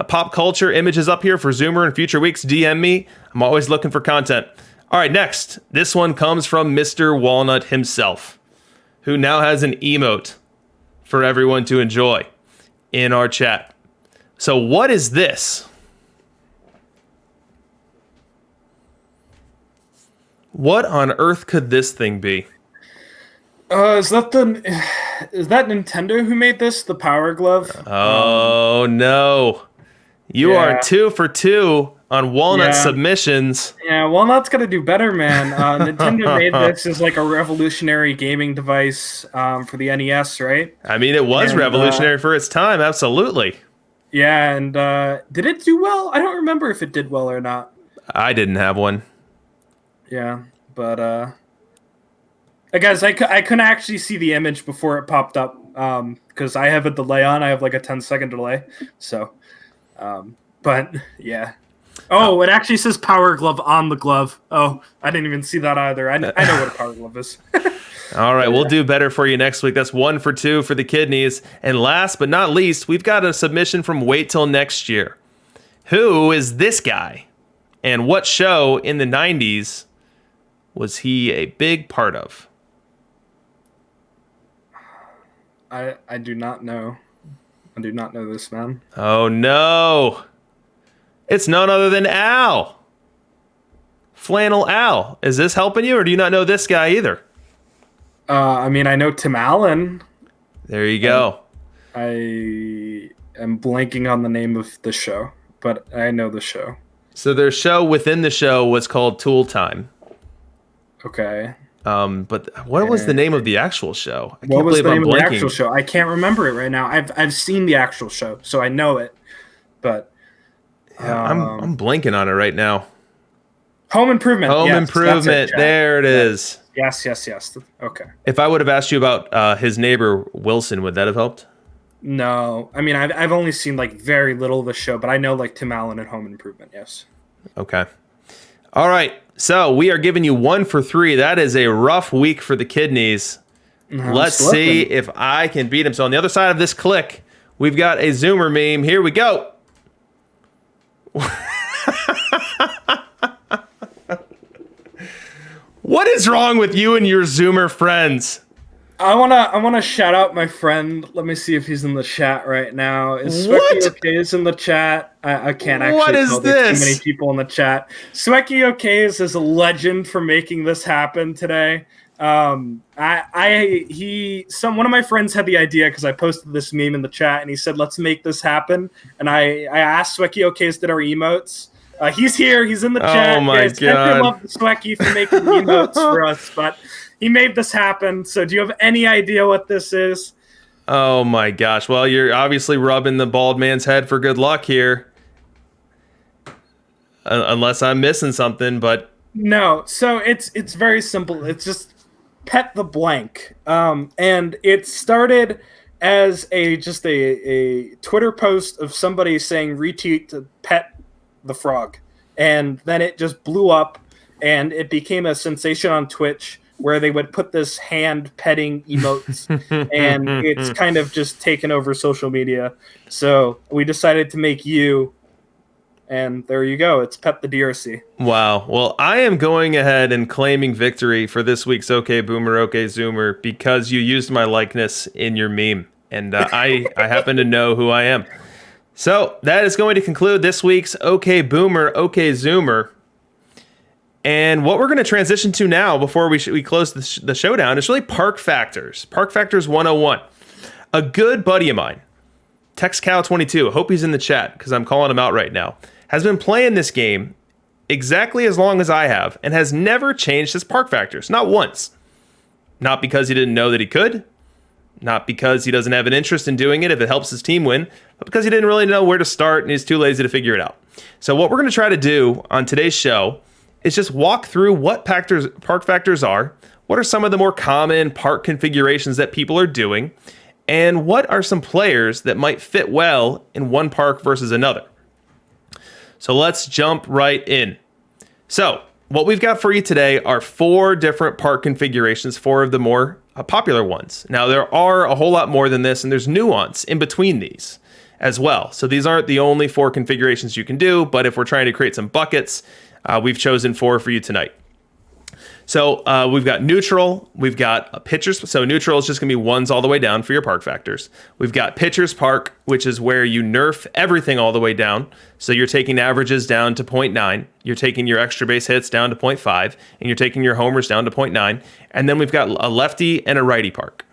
A: pop culture images up here for Zoomer in future weeks, DM me. I'm always looking for content. All right, next. This one comes from Mr. Walnut himself, who now has an emote for everyone to enjoy in our chat. So what is this? What on earth could this thing be?
B: Is that Nintendo who made this? The Power Glove?
A: Oh, no. You are 2 for 2 on Walnut submissions.
B: Yeah, Walnut's got to do better, man. Nintendo made this as like a revolutionary gaming device for the NES, right?
A: I mean, it was revolutionary for its time, absolutely.
B: Yeah, and did it do well? I don't remember if it did well or not.
A: I didn't have one.
B: Yeah, but... guys, I couldn't actually see the image before it popped up because I have a delay on. I have like a 10-second delay. So, but yeah. Oh, it actually says Power Glove on the glove. Oh, I didn't even see that either. I know what a Power Glove is.
A: All right, we'll do better for you next week. That's 1 for 2 for the kidneys. And last but not least, we've got a submission from Wait Till Next Year. Who is this guy? And what show in the 90s was he a big part of?
B: I do not know. I do not know this, man.
A: Oh, no. It's none other than Al. Flannel Al. Is this helping you, or do you not know this guy either?
B: I mean, I know Tim Allen.
A: There you go.
B: I am blanking on the name of the show, but I know the show.
A: So their show within the show was called Tool Time.
B: Okay.
A: But what was the name of the actual show?
B: What was the name of the actual show? I can't remember it right now. I've seen the actual show, so I know it. But
A: yeah, I'm blanking on it right now.
B: Home Improvement.
A: Home Improvement. There it is.
B: Yes. Okay.
A: If I would have asked you about his neighbor Wilson, would that have helped?
B: No, I mean I've only seen like very little of the show, but I know like Tim Allen and Home Improvement. Yes.
A: Okay. All right. So we are giving you 1 for 3. That is a rough week for the kidneys. Let's see if I can beat him. So on the other side of this click, we've got a Zoomer meme. Here we go. What is wrong with you and your Zoomer friends?
B: I wanna shout out my friend. Let me see if he's in the chat right now. Is Swecky okay is in the chat? I can't actually tell. There's too many people in the chat. Swecky okay is a legend for making this happen today. One of my friends had the idea because I posted this meme in the chat and he said, "Let's make this happen." And I asked Swecky okays did our emotes. He's here. He's in the chat.
A: Oh my god!
B: I love Swecky for making emotes for us, but. He made this happen. So do you have any idea what this is?
A: Oh my gosh. Well, you're obviously rubbing the bald man's head for good luck here. Unless I'm missing something, but...
B: No. So it's very simple. It's just pet the blank. And it started as a Twitter post of somebody saying retweet to pet the frog. And then it just blew up and it became a sensation on Twitch, where they would put this hand petting emotes and it's kind of just taken over social media. So we decided to make you, and there you go. It's Pet the DRC.
A: Wow. Well, I am going ahead and claiming victory for this week's OK Boomer, OK Zoomer because you used my likeness in your meme. And I happen to know who I am. So that is going to conclude this week's OK Boomer, OK Zoomer. And what we're going to transition to now before we close the showdown is really Park Factors. Park Factors 101. A good buddy of mine, TextCow22, I hope he's in the chat because I'm calling him out right now, has been playing this game exactly as long as I have and has never changed his Park Factors. Not once. Not because he didn't know that he could. Not because he doesn't have an interest in doing it if it helps his team win, but because he didn't really know where to start and he's too lazy to figure it out. So what we're going to try to do on today's show is just walk through what park factors are, what are some of the more common park configurations that people are doing, and what are some players that might fit well in one park versus another. So let's jump right in. So what we've got for you today are 4 different park configurations, 4 of the more popular ones. Now, there are a whole lot more than this, and there's nuance in between these as well. So these aren't the only 4 configurations you can do, but if we're trying to create some buckets, we've chosen 4 for you tonight. So we've got neutral, we've got pitchers. So neutral is just going to be ones all the way down for your park factors. We've got pitchers park, which is where you nerf everything all the way down. So you're taking averages down to 0.9, you're taking your extra base hits down to 0.5, and you're taking your homers down to 0.9. And then we've got a lefty and a righty park.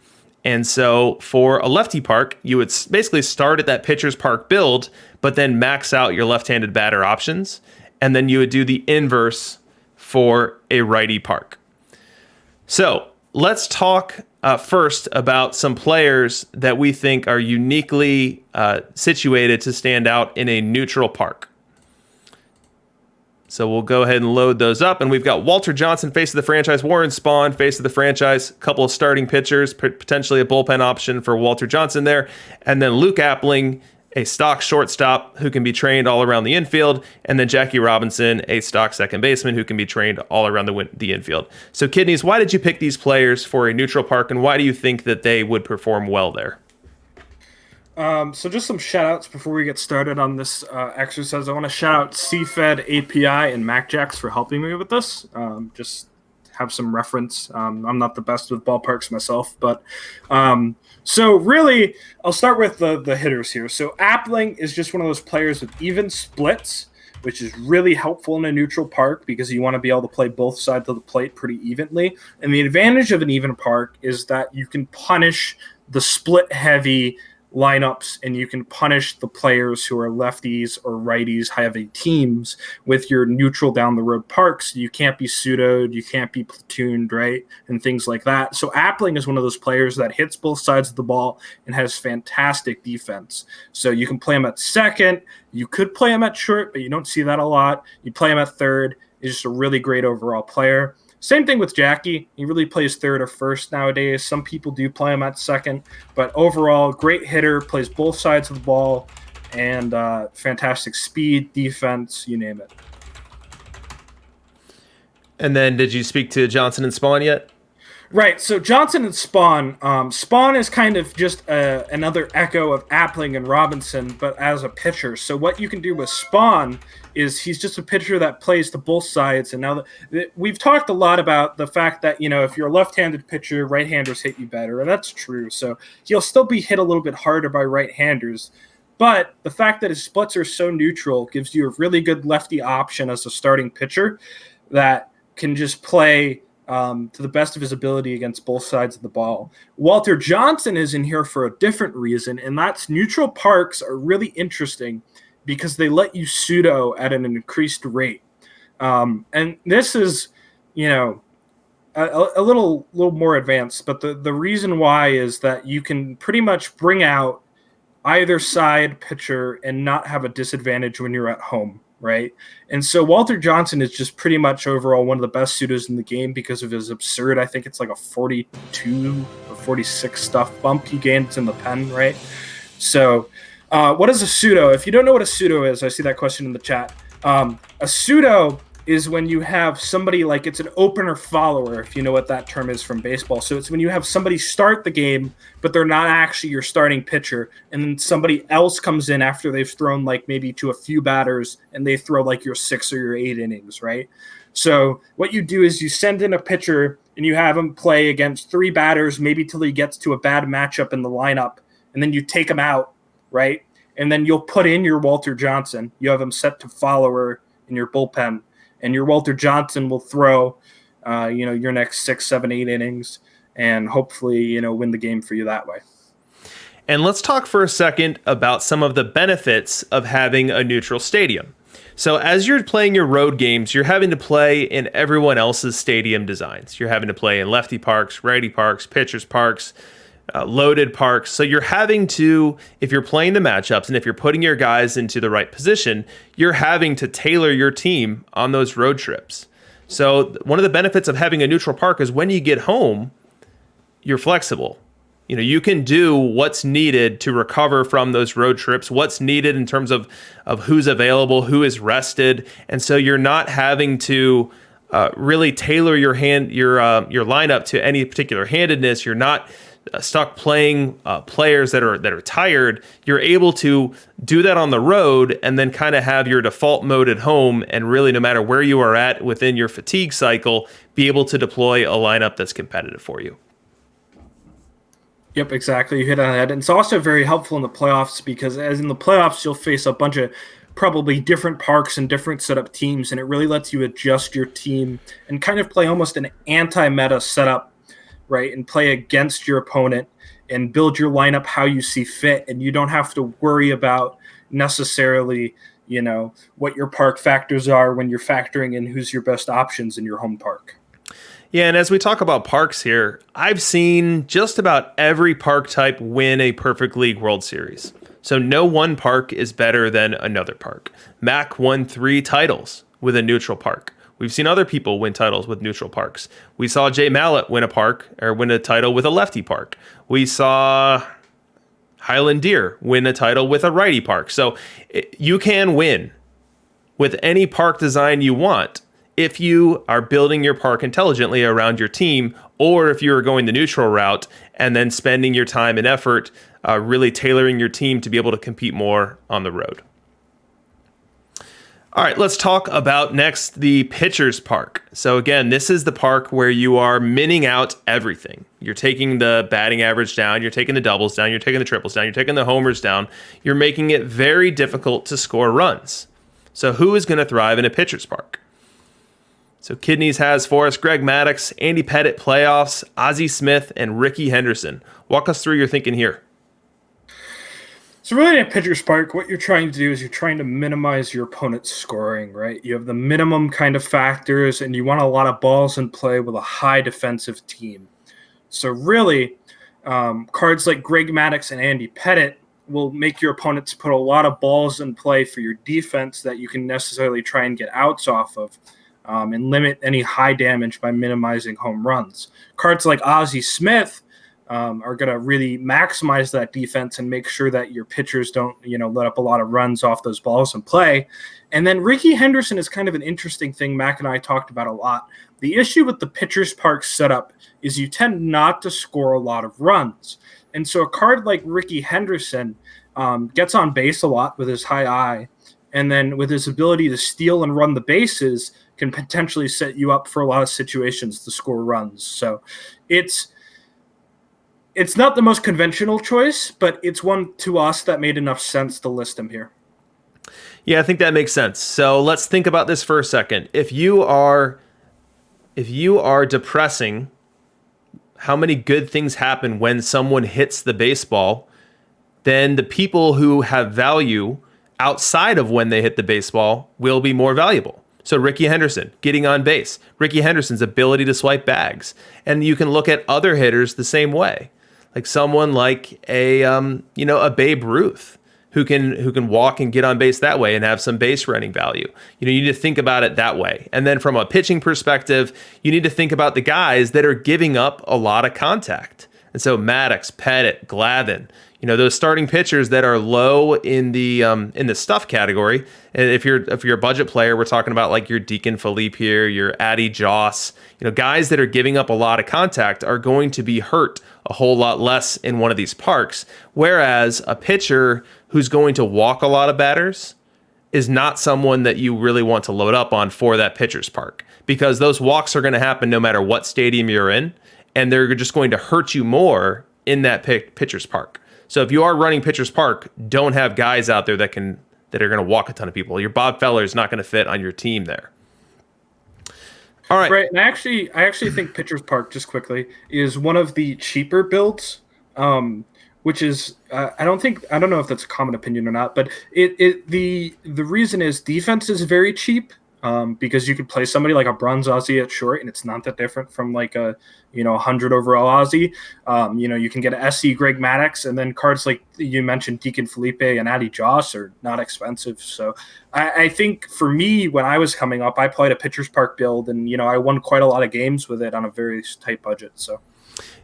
A: And so for a lefty park, you would basically start at that pitcher's park build, but then max out your left-handed batter options. And then you would do the inverse for a righty park. So let's talk first about some players that we think are uniquely situated to stand out in a neutral park. So we'll go ahead and load those up. And we've got Walter Johnson, face of the franchise, Warren Spahn, face of the franchise, a couple of starting pitchers, potentially a bullpen option for Walter Johnson there. And then Luke Appling, a stock shortstop who can be trained all around the infield, and then Jackie Robinson, a stock second baseman who can be trained all around the infield. So Kidneys, why did you pick these players for a neutral park, and why do you think that they would perform well there?
B: So just some shout outs before we get started on this exercise. I want to shout out CFed, API, and MacJax for helping me with this. Just have some reference. I'm not the best with ballparks myself, but so really, I'll start with the hitters here. So Appling is just one of those players with even splits, which is really helpful in a neutral park because you want to be able to play both sides of the plate pretty evenly. And the advantage of an even park is that you can punish the split-heavy lineups and you can punish the players who are lefties or righties heavy teams with your neutral down the road parks. You can't be pseudoed, you can't be platooned, right? And things like that. So Appling is one of those players that hits both sides of the ball and has fantastic defense. So you can play him at second, you could play him at short, but you don't see that a lot. You play him at third. He's just a really great overall player. Same thing with Jackie. He really plays third or first nowadays. Some people do play him at second, but overall, great hitter, plays both sides of the ball, and fantastic speed, defense, you name it.
A: And then did you speak to Johnson and Spahn yet?
B: Right, so Johnson and Spahn. Spahn is kind of just another echo of Appling and Robinson, but as a pitcher. So what you can do with Spahn is he's just a pitcher that plays to both sides. And now we've talked a lot about the fact that, you know, if you're a left-handed pitcher, right-handers hit you better, and that's true. So he'll still be hit a little bit harder by right-handers. But the fact that his splits are so neutral gives you a really good lefty option as a starting pitcher that can just play to the best of his ability against both sides of the ball. Walter Johnson is in here for a different reason, and that's neutral parks are really interesting because they let you pseudo at an increased rate. And this is, you know, a little more advanced, but the reason why is that you can pretty much bring out either side pitcher and not have a disadvantage when you're at home. Right. And so Walter Johnson is just pretty much overall one of the best suitors in the game because of his absurd, I think it's like a 42 or 46 stuff bump he gains in the pen. Right. So what is a pseudo? If you don't know what a pseudo is, I see that question in the chat. A pseudo is when you have somebody like it's an opener follower, if you know what that term is from baseball. So it's when you have somebody start the game, but they're not actually your starting pitcher. And then somebody else comes in after they've thrown like maybe to a few batters and they throw like your 6 or your 8 innings, right? So what you do is you send in a pitcher and you have him play against 3 batters, maybe till he gets to a bad matchup in the lineup. And then you take him out, right? And then you'll put in your Walter Johnson. You have him set to follower in your bullpen. And your Walter Johnson will throw, your next 6, 7, 8 innings and hopefully, win the game for you that way.
A: And let's talk for a second about some of the benefits of having a neutral stadium. So as you're playing your road games, you're having to play in everyone else's stadium designs. You're having to play in lefty parks, righty parks, pitchers parks, loaded parks. So you're having to, if you're playing the matchups and if you're putting your guys into the right position, you're having to tailor your team on those road trips. So one of the benefits of having a neutral park is when you get home, you're flexible. You can do what's needed to recover from those road trips, what's needed in terms of who's available, who is rested. And so you're not having to really tailor your lineup to any particular handedness. You're not stuck playing players that are tired. You're able to do that on the road and then kind of have your default mode at home, and really no matter where you are at within your fatigue cycle, be able to deploy a lineup that's competitive for you.
B: Yep, exactly. You hit on that. And it's also very helpful in the playoffs because as in the playoffs, you'll face a bunch of probably different parks and different setup teams, and it really lets you adjust your team and kind of play almost an anti-meta setup, right? And play against your opponent and build your lineup how you see fit. And you don't have to worry about necessarily, what your park factors are when you're factoring in who's your best options in your home park.
A: Yeah, and as we talk about parks here, I've seen just about every park type win a Perfect League World Series. So no one park is better than another park. Mac won 3 titles with a neutral park. We've seen other people win titles with neutral parks. We saw Jay Mallett win a title with a lefty park. We saw Highland Deer win a title with a righty park. So you can win with any park design you want if you are building your park intelligently around your team, or if you are going the neutral route and then spending your time and effort really tailoring your team to be able to compete more on the road. All right, let's talk about next the pitcher's park. So again, this is the park where you are minning out everything. You're taking the batting average down, you're taking the doubles down, you're taking the triples down, you're taking the homers down. You're making it very difficult to score runs. So who is going to thrive in a pitcher's park? So Kidneys has for us Greg Maddux, Andy Pettitte playoffs, Ozzie Smith, and Ricky Henderson. Walk us through your thinking here.
B: So really in a pitcher's park, what you're trying to do is you're trying to minimize your opponent's scoring, right? You have the minimum kind of factors, and you want a lot of balls in play with a high defensive team. So really, cards like Greg Maddux and Andy Pettitte will make your opponents put a lot of balls in play for your defense that you can necessarily try and get outs off of. And limit any high damage by minimizing home runs. Cards like Ozzie Smith are going to really maximize that defense and make sure that your pitchers don't, let up a lot of runs off those balls in play. And then Ricky Henderson is kind of an interesting thing Mac and I talked about a lot. The issue with the pitcher's park setup is you tend not to score a lot of runs. And so a card like Ricky Henderson gets on base a lot with his high eye, and then with his ability to steal and run the bases can potentially set you up for a lot of situations to score runs. So it's not the most conventional choice, but it's one to us that made enough sense to list him here.
A: Yeah, I think that makes sense. So let's think about this for a second. If you are depressing how many good things happen when someone hits the baseball, then the people who have value outside of when they hit the baseball will be more valuable. So Ricky Henderson getting on base, Ricky Henderson's ability to swipe bags. And you can look at other hitters the same way, like someone like a Babe Ruth who can walk and get on base that way and have some base running value. You need to think about it that way. And then from a pitching perspective, you need to think about the guys that are giving up a lot of contact. And so Maddux, Pettitte, Glavine, those starting pitchers that are low in the stuff category. And if you're a budget player, we're talking about like your Deacon Philippe here, your Addy Joss, guys that are giving up a lot of contact are going to be hurt a whole lot less in one of these parks. Whereas a pitcher who's going to walk a lot of batters is not someone that you really want to load up on for that pitcher's park, because those walks are going to happen no matter what stadium you're in, and they're just going to hurt you more in that pitcher's park. So if you are running pitcher's park, don't have guys out there that are going to walk a ton of people. Your Bob Feller is not going to fit on your team there. All right.
B: Right. And I actually think pitcher's park, just quickly, is one of the cheaper builds, which is I don't know if that's a common opinion or not, but the reason is defense is very cheap. because you could play somebody like a bronze Aussie at short, and it's not that different from like a 100 overall Aussie. You can get an SE Greg Maddux, and then cards like you mentioned Deacon Felipe and Addy Joss are not expensive. So I think for me, when I was coming up, I played a Pitchers Park build, and I won quite a lot of games with it on a very tight budget. So.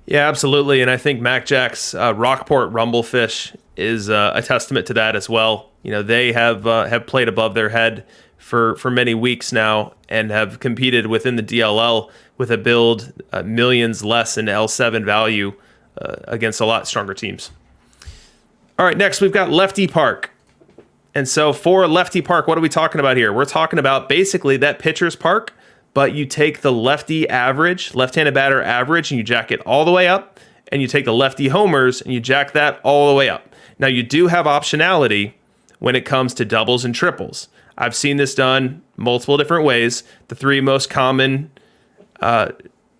A: Yeah, absolutely. And I think Mac Jack's Rockport Rumblefish is a testament to that as well. They have played above their head for many weeks now and have competed within the DLL with a build millions less in L7 value against a lot stronger teams. All right, next we've got Lefty Park. And so for Lefty Park, what are we talking about here? We're talking about basically that pitcher's park, but you take the lefty average, left-handed batter average, and you jack it all the way up, and you take the lefty homers, and you jack that all the way up. Now, you do have optionality when it comes to doubles and triples. I've seen this done multiple different ways. The three most common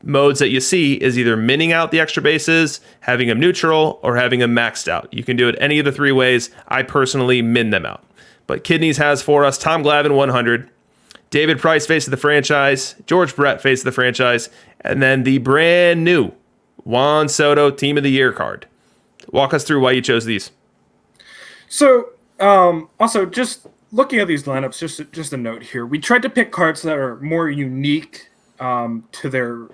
A: modes that you see is either minning out the extra bases, having them neutral, or having them maxed out. You can do it any of the three ways. I personally min them out. But Kidneys has for us Tom Glavine 100, David Price face of the franchise, George Brett face of the franchise, and then the brand new Juan Soto Team of the Year card. Walk us through why you chose these.
B: So, also just looking at these lineups, just a note here. We tried to pick cards that are more unique to their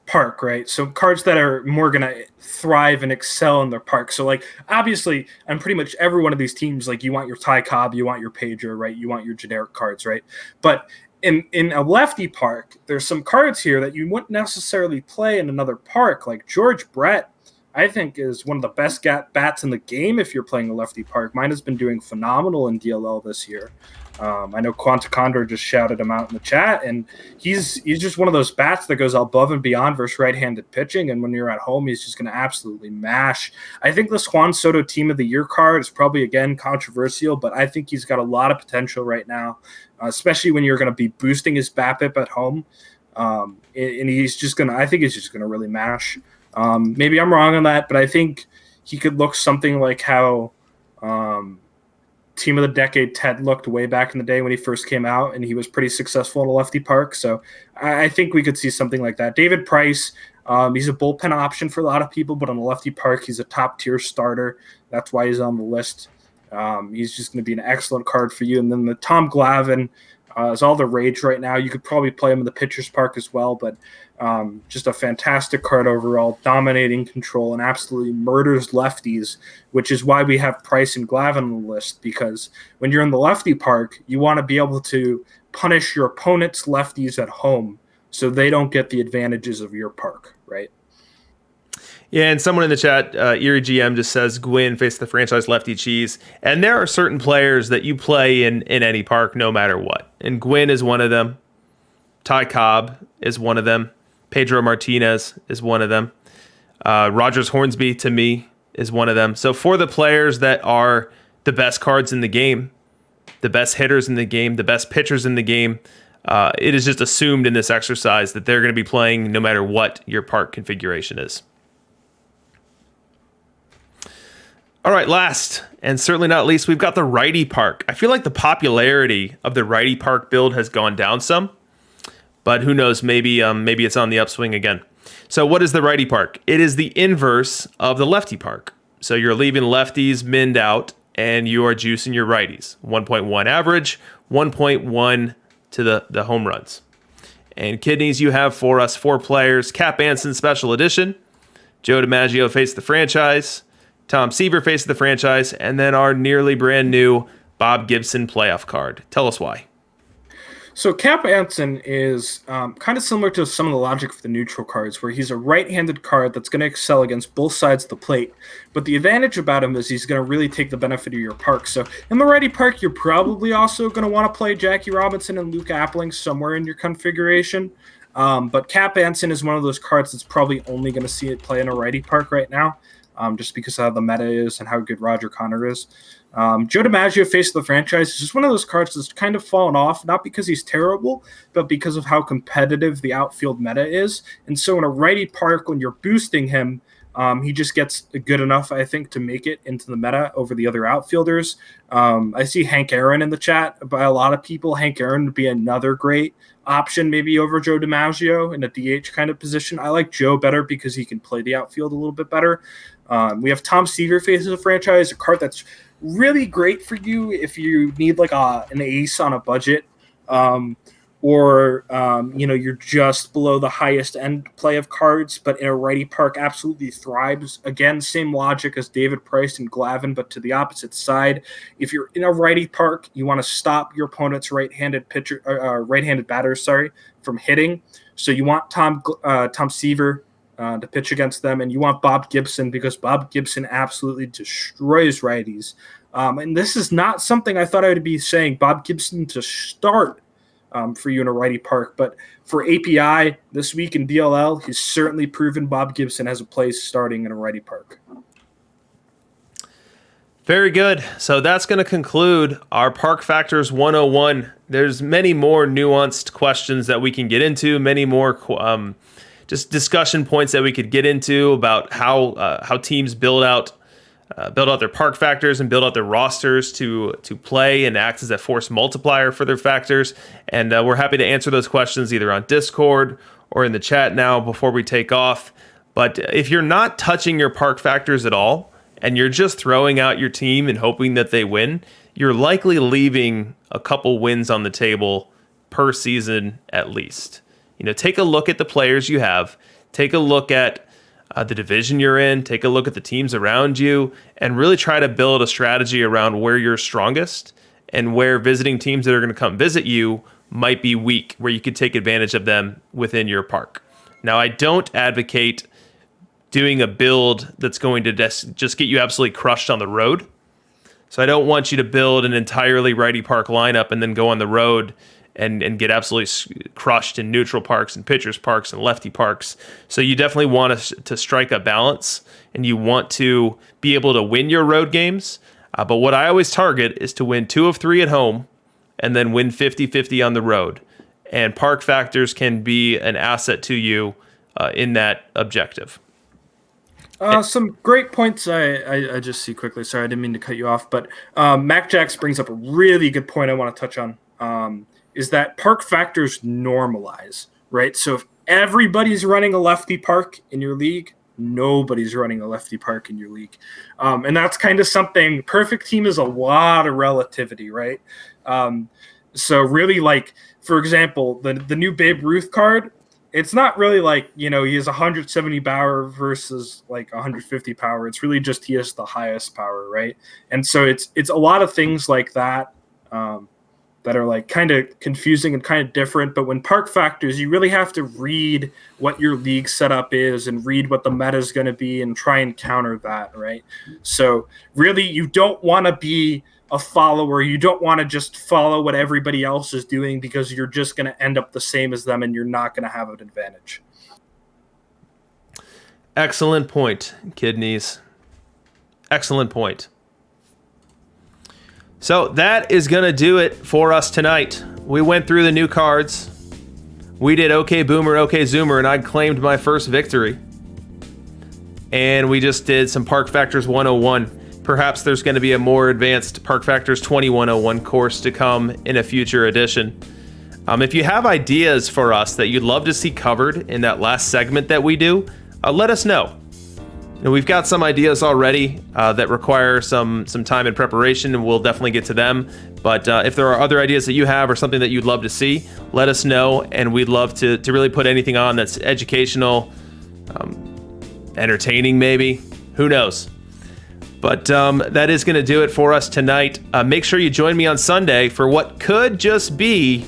B: park, right? So cards that are more going to thrive and excel in their park. So like, obviously, on pretty much every one of these teams, like you want your Ty Cobb, you want your Pager, right? You want your generic cards, right? But in a lefty park, there's some cards here that you wouldn't necessarily play in another park. Like George Brett, I think, is one of the best bats in the game if you're playing a lefty park. Mine has been doing phenomenal in DLL this year. I know Quanta Condor just shouted him out in the chat, and he's just one of those bats that goes above and beyond versus right-handed pitching, and when you're at home, he's just going to absolutely mash. I think this Juan Soto Team of the Year card is probably, again, controversial, but I think he's got a lot of potential right now, especially when you're going to be boosting his BABIP at home, and he's just going to – I think he's just going to really mash. Maybe I'm wrong on that, but I think he could look something like how Team of the Decade Ted looked way back in the day when he first came out, and he was pretty successful in a lefty park. So I think we could see something like that. David Price, he's a bullpen option for a lot of people, but on a lefty park, he's a top-tier starter. That's why he's on the list. He's just going to be an excellent card for you. And then the Tom Glavine is all the rage right now. You could probably play him in the pitcher's park as well, but just a fantastic card overall, dominating control and absolutely murders lefties, which is why we have Price and Glavine on the list, because when you're in the lefty park, you want to be able to punish your opponent's lefties at home so they don't get the advantages of your park, right?
A: Yeah, and someone in the chat, Erie GM, just says Gwynn face the franchise lefty cheese. And there are certain players that you play in any park no matter what. And Gwynn is one of them. Ty Cobb is one of them. Pedro Martinez is one of them. Rogers Hornsby, to me, is one of them. So for the players that are the best cards in the game, the best hitters in the game, the best pitchers in the game, it is just assumed in this exercise that they're going to be playing no matter what your park configuration is. All right, last and certainly not least, we've got the righty park. I feel like the popularity of the righty park build has gone down some, but who knows? Maybe it's on the upswing again. So what is the righty park? It is the inverse of the lefty park. So you're leaving lefties minned out, and you are juicing your righties. 1.1 average, 1.1 to the home runs. And Kidneys, you have for us 4 players: Cap Anson Special Edition, Joe DiMaggio face the franchise, Tom Seaver face the franchise, and then our nearly brand new Bob Gibson playoff card. Tell us why.
B: So Cap Anson is kind of similar to some of the logic for the neutral cards, where he's a right-handed card that's going to excel against both sides of the plate. But the advantage about him is he's going to really take the benefit of your park. So in the righty park, you're probably also going to want to play Jackie Robinson and Luke Appling somewhere in your configuration. But Cap Anson is one of those cards that's probably only going to see it play in a righty park right now, just because of how the meta is and how good Roger Connor is. Joe DiMaggio, face of the franchise, is just one of those cards that's kind of fallen off, not because he's terrible, but because of how competitive the outfield meta is. And so in a righty park, when you're boosting him, He just gets good enough, I think, to make it into the meta over the other outfielders. I see Hank Aaron in the chat. By a lot of people, Hank Aaron would be another great option, maybe over Joe DiMaggio in a DH kind of position. I like Joe better because he can play the outfield a little bit better. We have Tom Seaver faces a franchise, a card that's really great for you if you need like an ace on a budget. Or you're just below the highest end play of cards, but in a righty park absolutely thrives. Again, same logic as David Price and Glavine, but to the opposite side. If you're in a righty park, you want to stop your opponent's right-handed batters, from hitting. So you want Tom Seaver to pitch against them, and you want Bob Gibson because Bob Gibson absolutely destroys righties. And this is not something I thought I would be saying. Bob Gibson to start for you in a righty park. But for API this week in DLL, he's certainly proven Bob Gibson has a place starting in a righty park.
A: Very good. So that's going to conclude our Park Factors 101. There's many more nuanced questions that we can get into, many more just discussion points that we could get into about how teams build out their park factors and build out their rosters to play and act as a force multiplier for their factors. And we're happy to answer those questions either on Discord or in the chat now before we take off. But if you're not touching your park factors at all and you're just throwing out your team and hoping that they win, you're likely leaving a couple wins on the table per season at least. Take a look at the players you have. Take a look at the division you're in, take a look at the teams around you, and really try to build a strategy around where you're strongest and where visiting teams that are going to come visit you might be weak, where you could take advantage of them within your park. Now, I don't advocate doing a build that's going to just get you absolutely crushed on the road. So I don't want you to build an entirely righty park lineup and then go on the road and get absolutely crushed in neutral parks and pitchers parks and lefty parks. So you definitely want to strike a balance, and you want to be able to win your road games. But what I always target is to win 2 of 3 at home and then win 50-50 on the road. And park factors can be an asset to you in that objective.
B: Some great points I just see quickly. Sorry, I didn't mean to cut you off. But Mac Jax brings up a really good point I want to touch on. Is that park factors normalize, right? So if everybody's running a lefty park in your league, nobody's running a lefty park in your league. And that's kind of something, perfect team is a lot of relativity, right? So really, like, for example, the new Babe Ruth card, it's not really like, he has 170 power versus like 150 power. It's really just he has the highest power, right? And so it's a lot of things like that that are like kind of confusing and kind of different. But when park factors, you really have to read what your league setup is and read what the meta is going to be and try and counter that, right? So really, you don't want to be a follower. You don't want to just follow what everybody else is doing because you're just going to end up the same as them and you're not going to have an advantage.
A: Excellent point, Kidneys. Excellent point. So that is going to do it for us tonight. We went through the new cards. We did OK Boomer, OK Zoomer, and I claimed my first victory. And we just did some Park Factors 101. Perhaps there's going to be a more advanced Park Factors 2101 course to come in a future edition. If you have ideas for us that you'd love to see covered in that last segment that we do, let us know. We've got some ideas already that require some time and preparation, and we'll definitely get to them. But if there are other ideas that you have or something that you'd love to see, let us know, and we'd love to really put anything on that's educational, entertaining maybe. Who knows? But that is going to do it for us tonight. Make sure you join me on Sunday for what could just be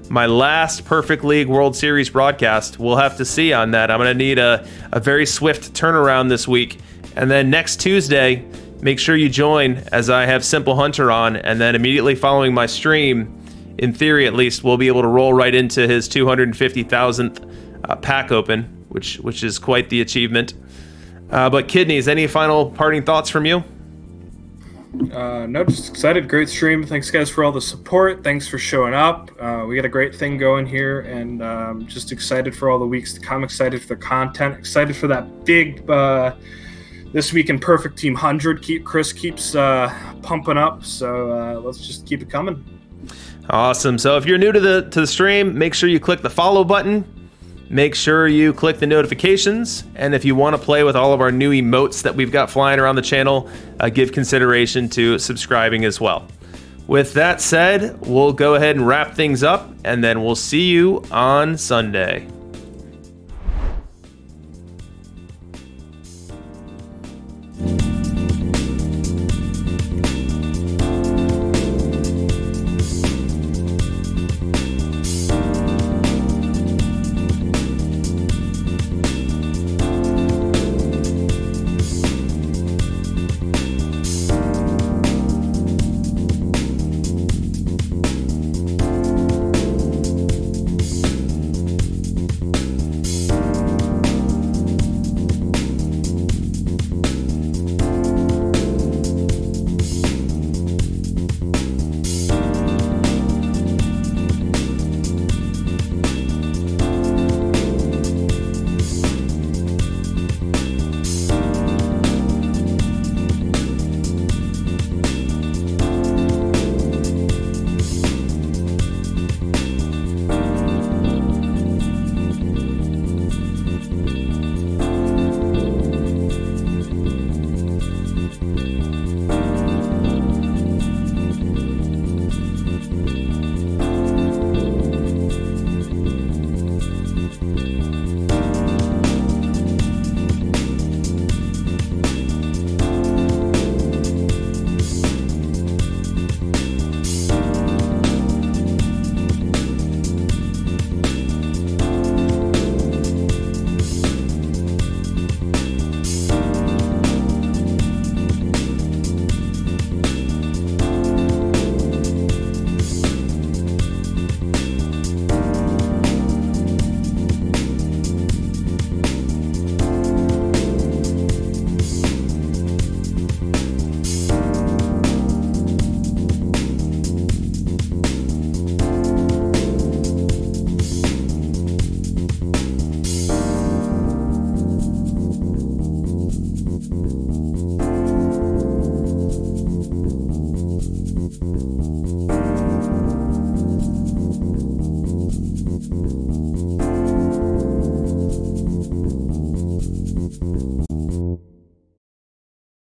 A: my last Perfect League World Series broadcast. We'll have to see on that. I'm going to need a very swift turnaround this week. And then next Tuesday, make sure you join as I have Simple Hunter on. And then immediately following my stream, in theory at least, we'll be able to roll right into his 250,000th pack open, which is quite the achievement. But Kidneys, any final parting thoughts from you?
B: No, just excited. Great stream. Thanks, guys, for all the support. Thanks for showing up. We got a great thing going here, and just excited for all the weeks to come. Excited for the content. Excited for that big This Week in Perfect Team 100. Chris keeps pumping up, so let's just keep it coming.
A: Awesome. So if you're new to the stream, make sure you click the follow button. Make sure you click the notifications, and if you want to play with all of our new emotes that we've got flying around the channel, give consideration to subscribing as well. With that said, we'll go ahead and wrap things up, and then we'll see you on Sunday.